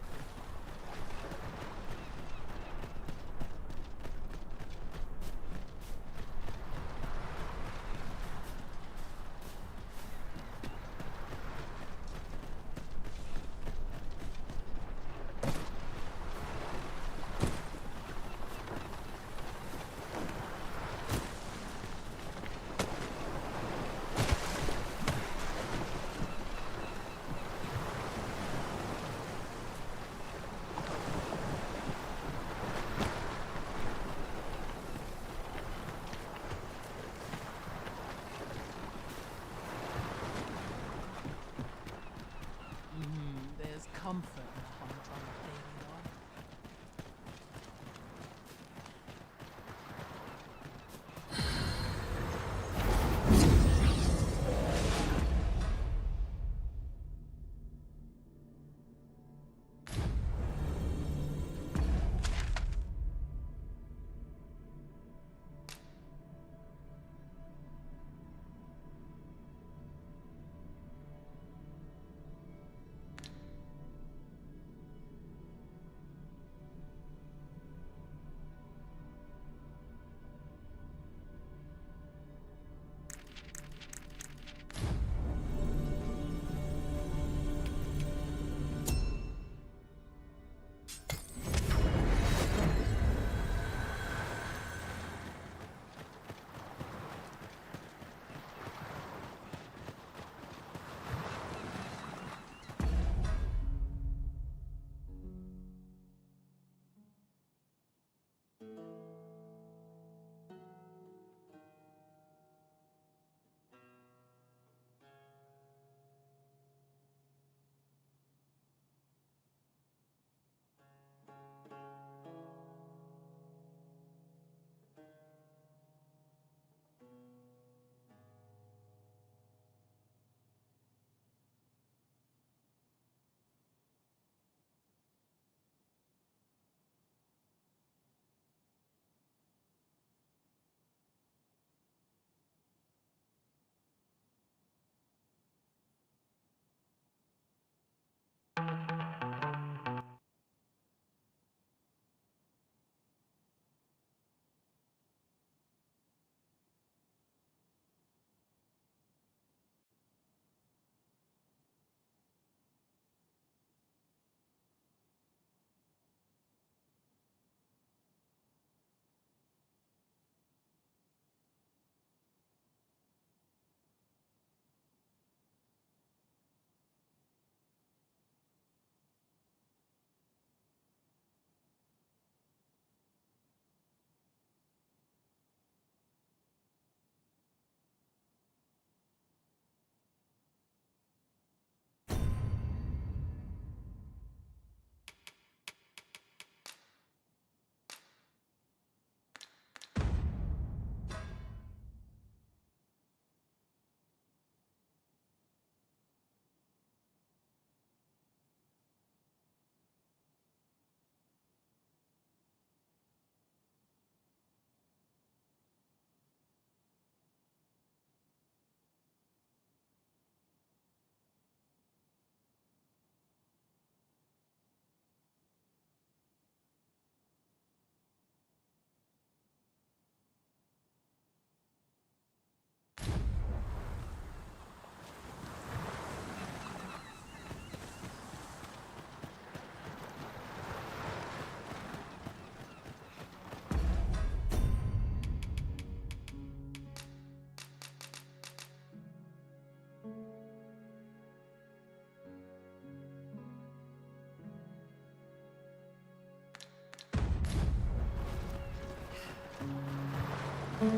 I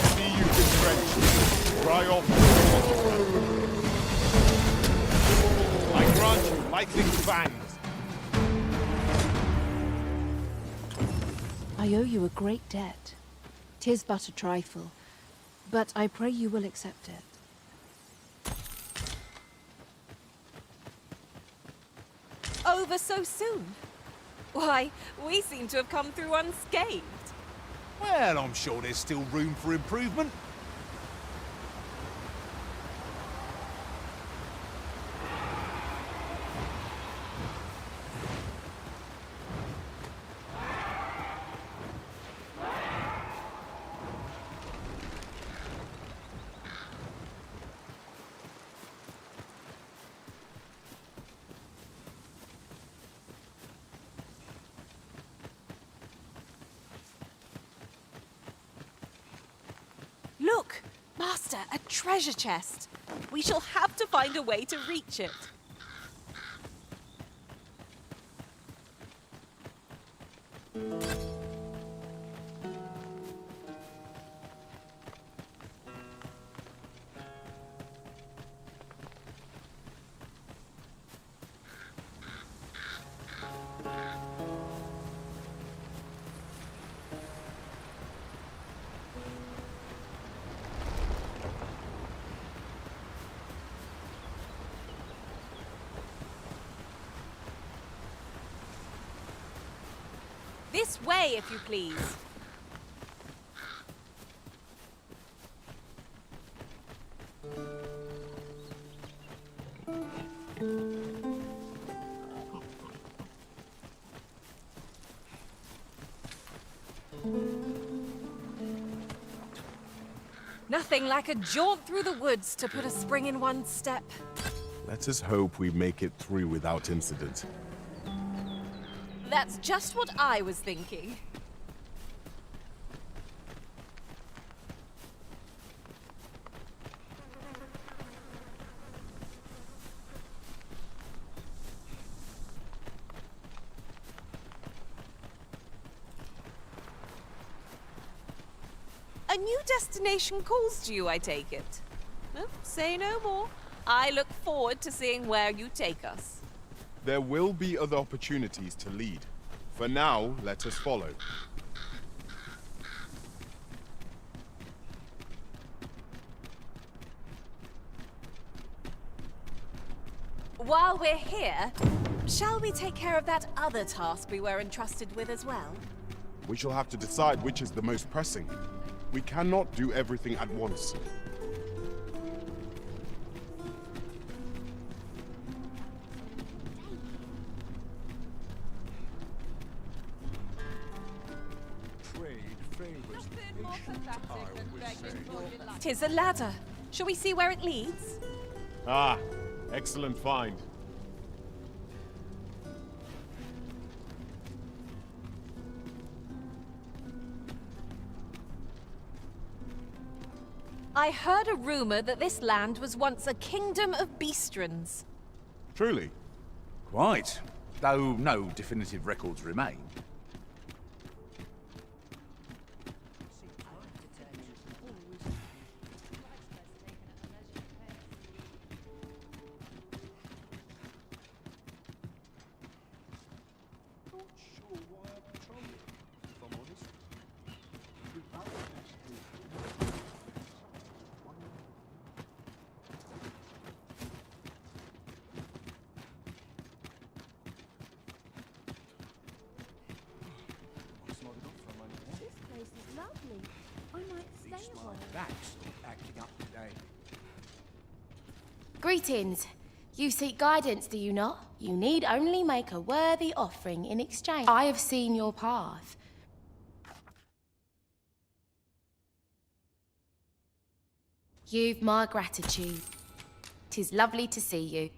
see you've been drenched. Dry off. I grant you lightning fangs. I owe you a great debt. 'Tis but a trifle, but I pray you will accept it. Over so soon? Why, we seem to have come through unscathed. Well, I'm sure there's still room for improvement. Look, Master, a treasure chest. We shall have to find a way to reach it. This way, if you please. Nothing like a jaunt through the woods to put a spring in one's step. Let us hope we make it through without incident. That's just what I was thinking. A new destination calls to you, I take it. No, say no more. I look forward to seeing where you take us. There will be other opportunities to lead. For now, let us follow. While we're here, shall we take care of that other task we were entrusted with as well? We shall have to decide which is the most pressing. We cannot do everything at once. Tis a ladder. Shall we see where it leads? Ah, excellent find. I heard a rumor that this land was once a kingdom of beastrons. Truly? Quite. Though no definitive records remain. That's acting up today. Greetings. You seek guidance, do you not? You need only make a worthy offering in exchange. I have seen your path. You've my gratitude. 'Tis lovely to see you.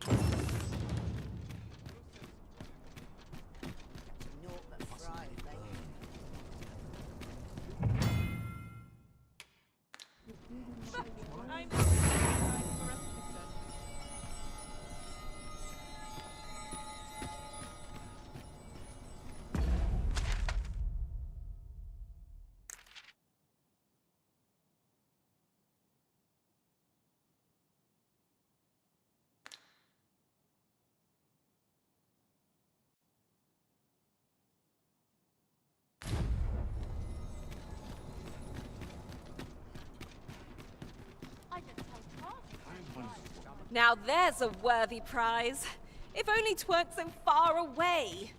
Now there's a worthy prize. If only 'tweren't so far away.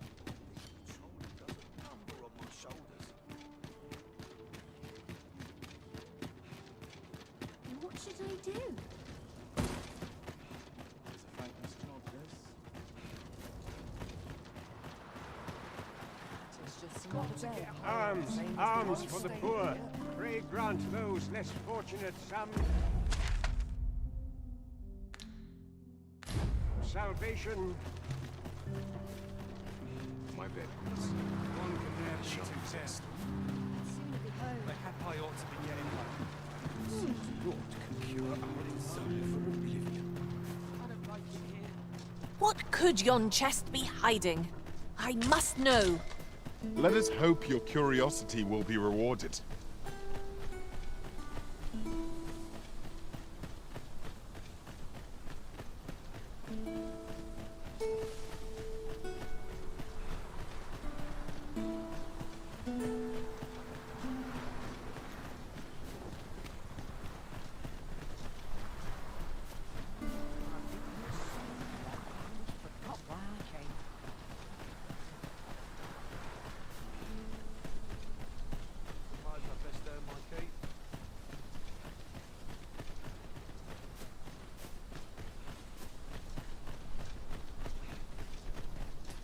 What should I do? Arms, arms for the poor. Pray grant those less fortunate some salvation. My bed, please. One can never be too test. I ought to be getting home. Naught can cure our desire for oblivion. What could yon chest be hiding? I must know. Let us hope your curiosity will be rewarded.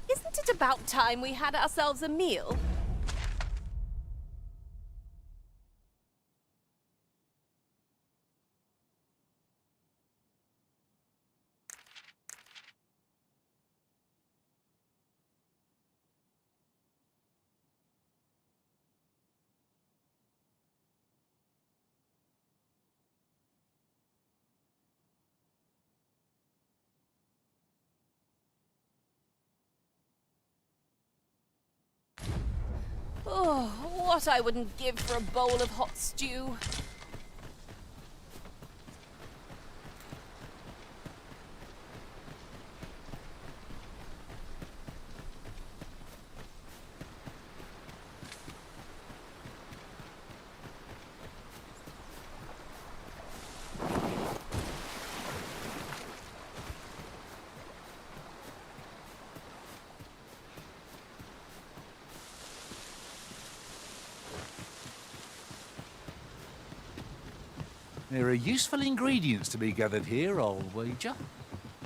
Isn't it about time we had ourselves a meal? Oh, what I wouldn't give for a bowl of hot stew. There are useful ingredients to be gathered here, I'll wager.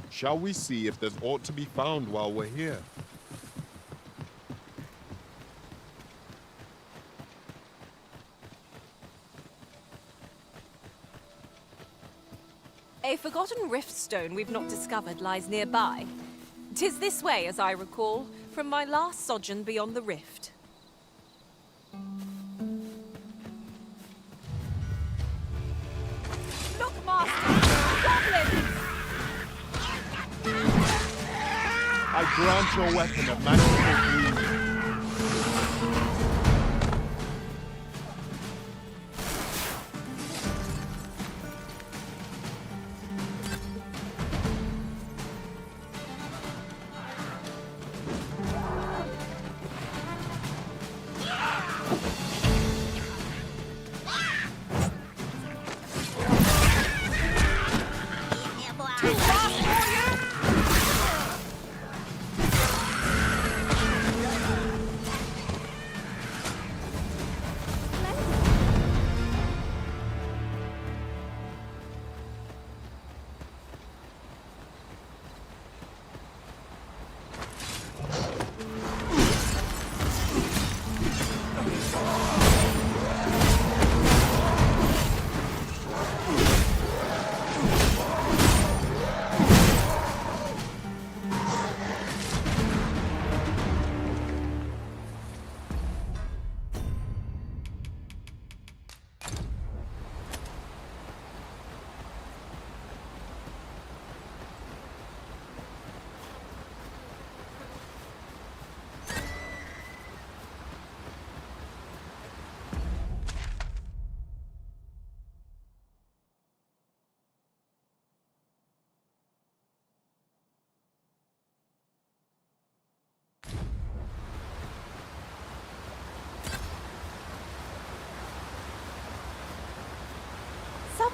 Shall we see if there's aught to be found while we're here? A forgotten rift stone we've not discovered lies nearby. 'Tis this way, as I recall, from my last sojourn beyond the rift. Look, Master! Goblins! I grant your weapon a magical boon.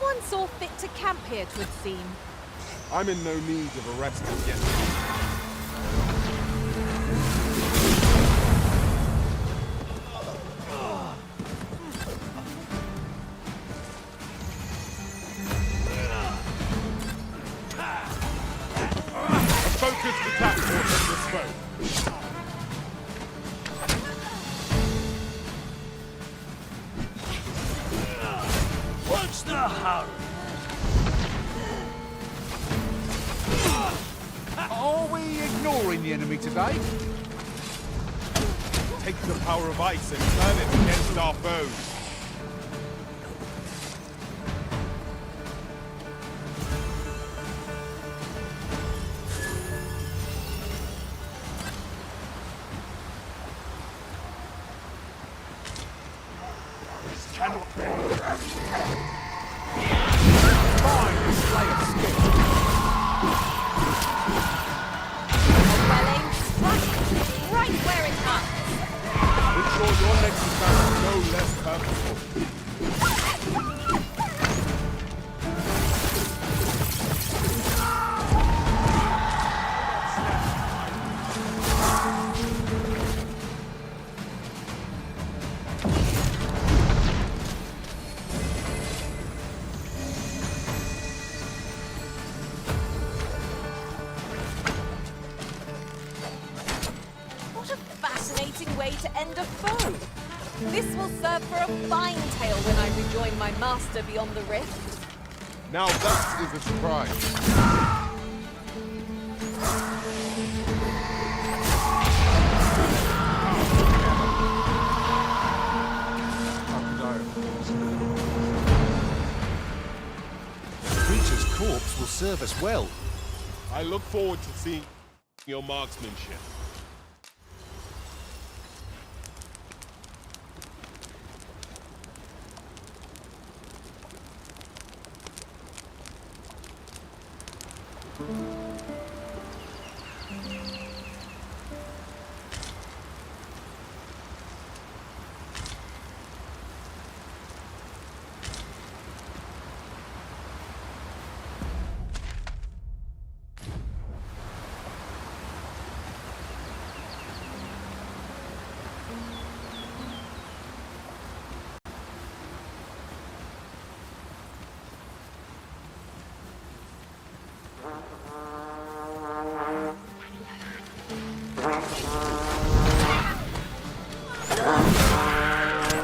Someone saw fit to camp here, 'twould seem. I'm in no need of a rest as yet. A focused attack force at this foe. What's the hurry? Are we ignoring the enemy today? Take the power of ice and turn it against our foes. This cannot be. Fine display of skill. Well-aimed strike, right where it hurts. Ensure your next attack is no less purposeful. What a fascinating way to end a foe. This will serve for a fine tale when I rejoin my master beyond the rift. Now that is a surprise. Creature's corpse will serve us well. I look forward to seeing your marksmanship.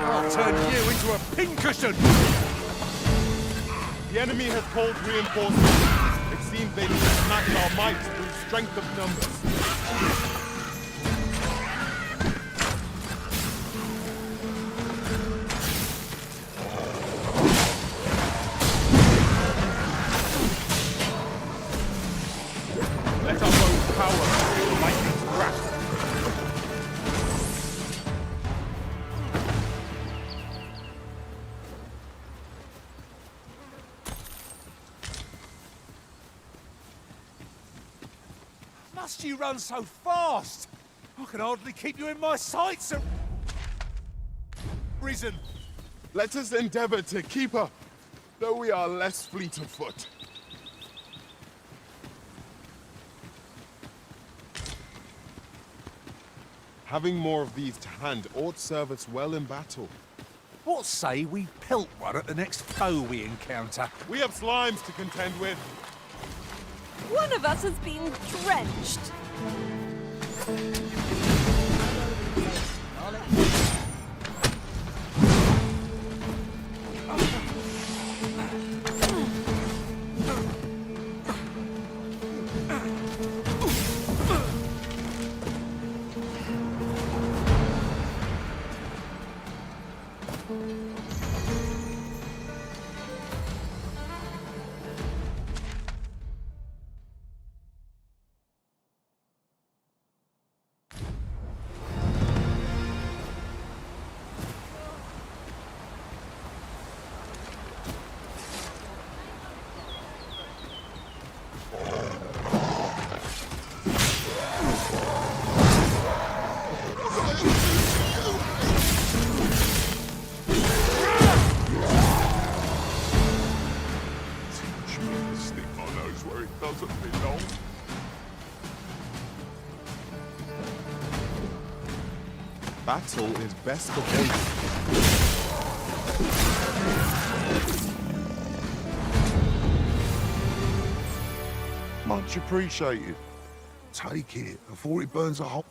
I'll turn you into a pincushion! The enemy has called reinforcements. It seems they need to match our might through strength of numbers. Let our bows power, lightning's grasp. Must you run so fast? I can hardly keep you in my sights. Risen. Let us endeavor to keep up, though we are less fleet of foot. Having more of these to hand ought serve us well in battle. What say we pelt one at the next foe we encounter? We have slimes to contend with. One of us has been drenched. doesn't belong. Battle is best avoided. Much appreciated. Take it before it burns a hole.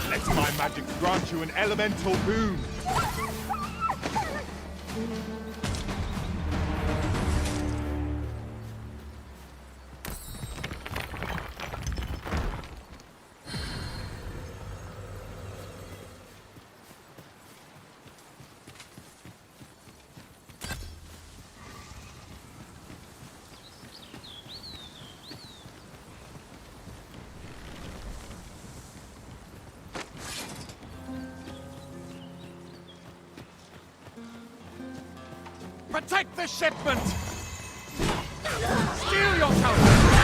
Let my magic grant you an elemental boon. Protect the shipment! Steel yourself!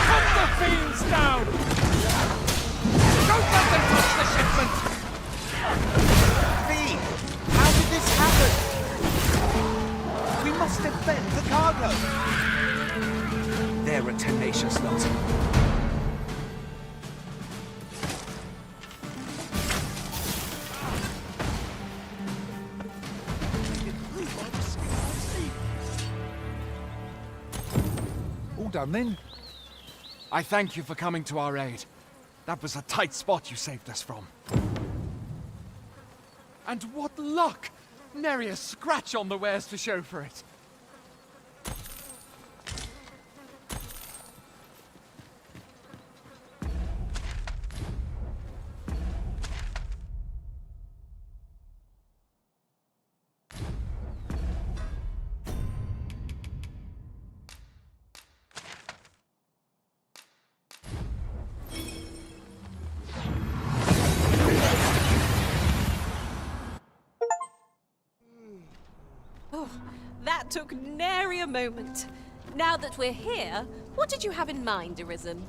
Cut the fiends down! Don't let them touch the shipment! V! How did this happen? We must defend the cargo! They're a tenacious lot. All done then? I thank you for coming to our aid. That was a tight spot you saved us from. And what luck! Nary a scratch on the wares to show for it. Oh, that took nary a moment. Now that we're here, what did you have in mind, Arisen?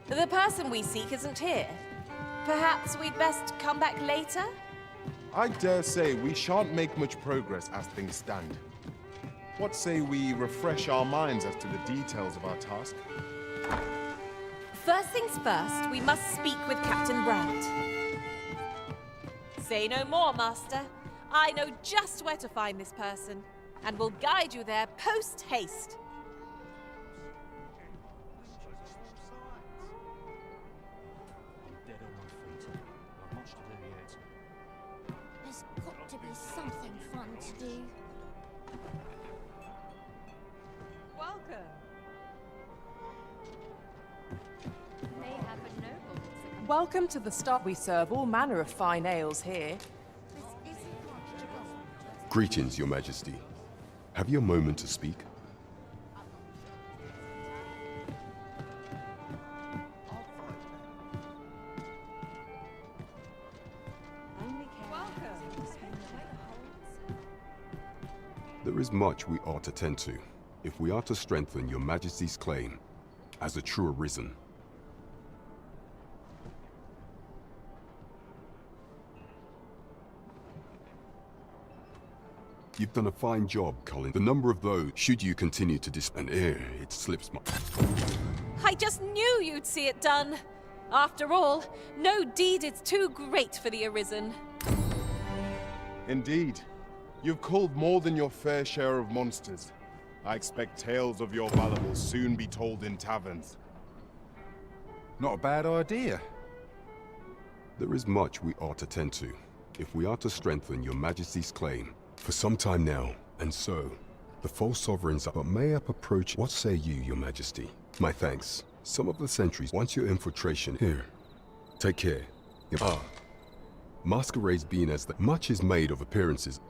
The person we seek isn't here. Perhaps we'd best come back later? I dare say we shan't make much progress as things stand. What say we refresh our minds as to the details of our task? First things first, we must speak with Captain Brandt. Say no more, Master. I know just where to find this person, and will guide you there post-haste. There's got to be something fun to do. Welcome. Welcome to the stop. We serve all manner of fine ales here. Greetings, Your Majesty. Have you a moment to speak? There is much we ought to tend to, if we are to strengthen Your Majesty's claim as a true Arisen. You've done a fine job, Colin. The number of those, should you continue to and it slips my... I just knew you'd see it done. After all, no deed is too great for the Arisen. Indeed. You've culled more than your fair share of monsters. I expect tales of your valor will soon be told in taverns. Not a bad idea. There is much we ought to tend to, if we are to strengthen Your Majesty's claim. For some time now, and so, the false sovereigns but may up approach. What say you, Your Majesty? My thanks. Some of the sentries want your infiltration here. Take care. Masquerades being as that much is made of appearances.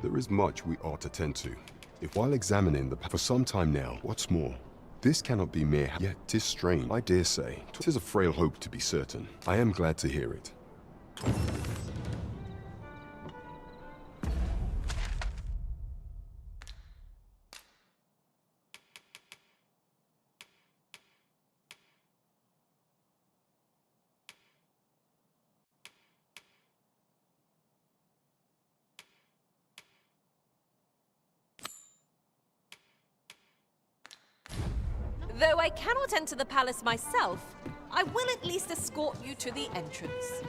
There is much we ought to tend to. If while examining the for some time now, what's more, this cannot be mere, yet 'tis strange. I dare say, 'tis a frail hope to be certain. I am glad to hear it. Though I cannot enter the palace myself, I will at least escort you to the entrance.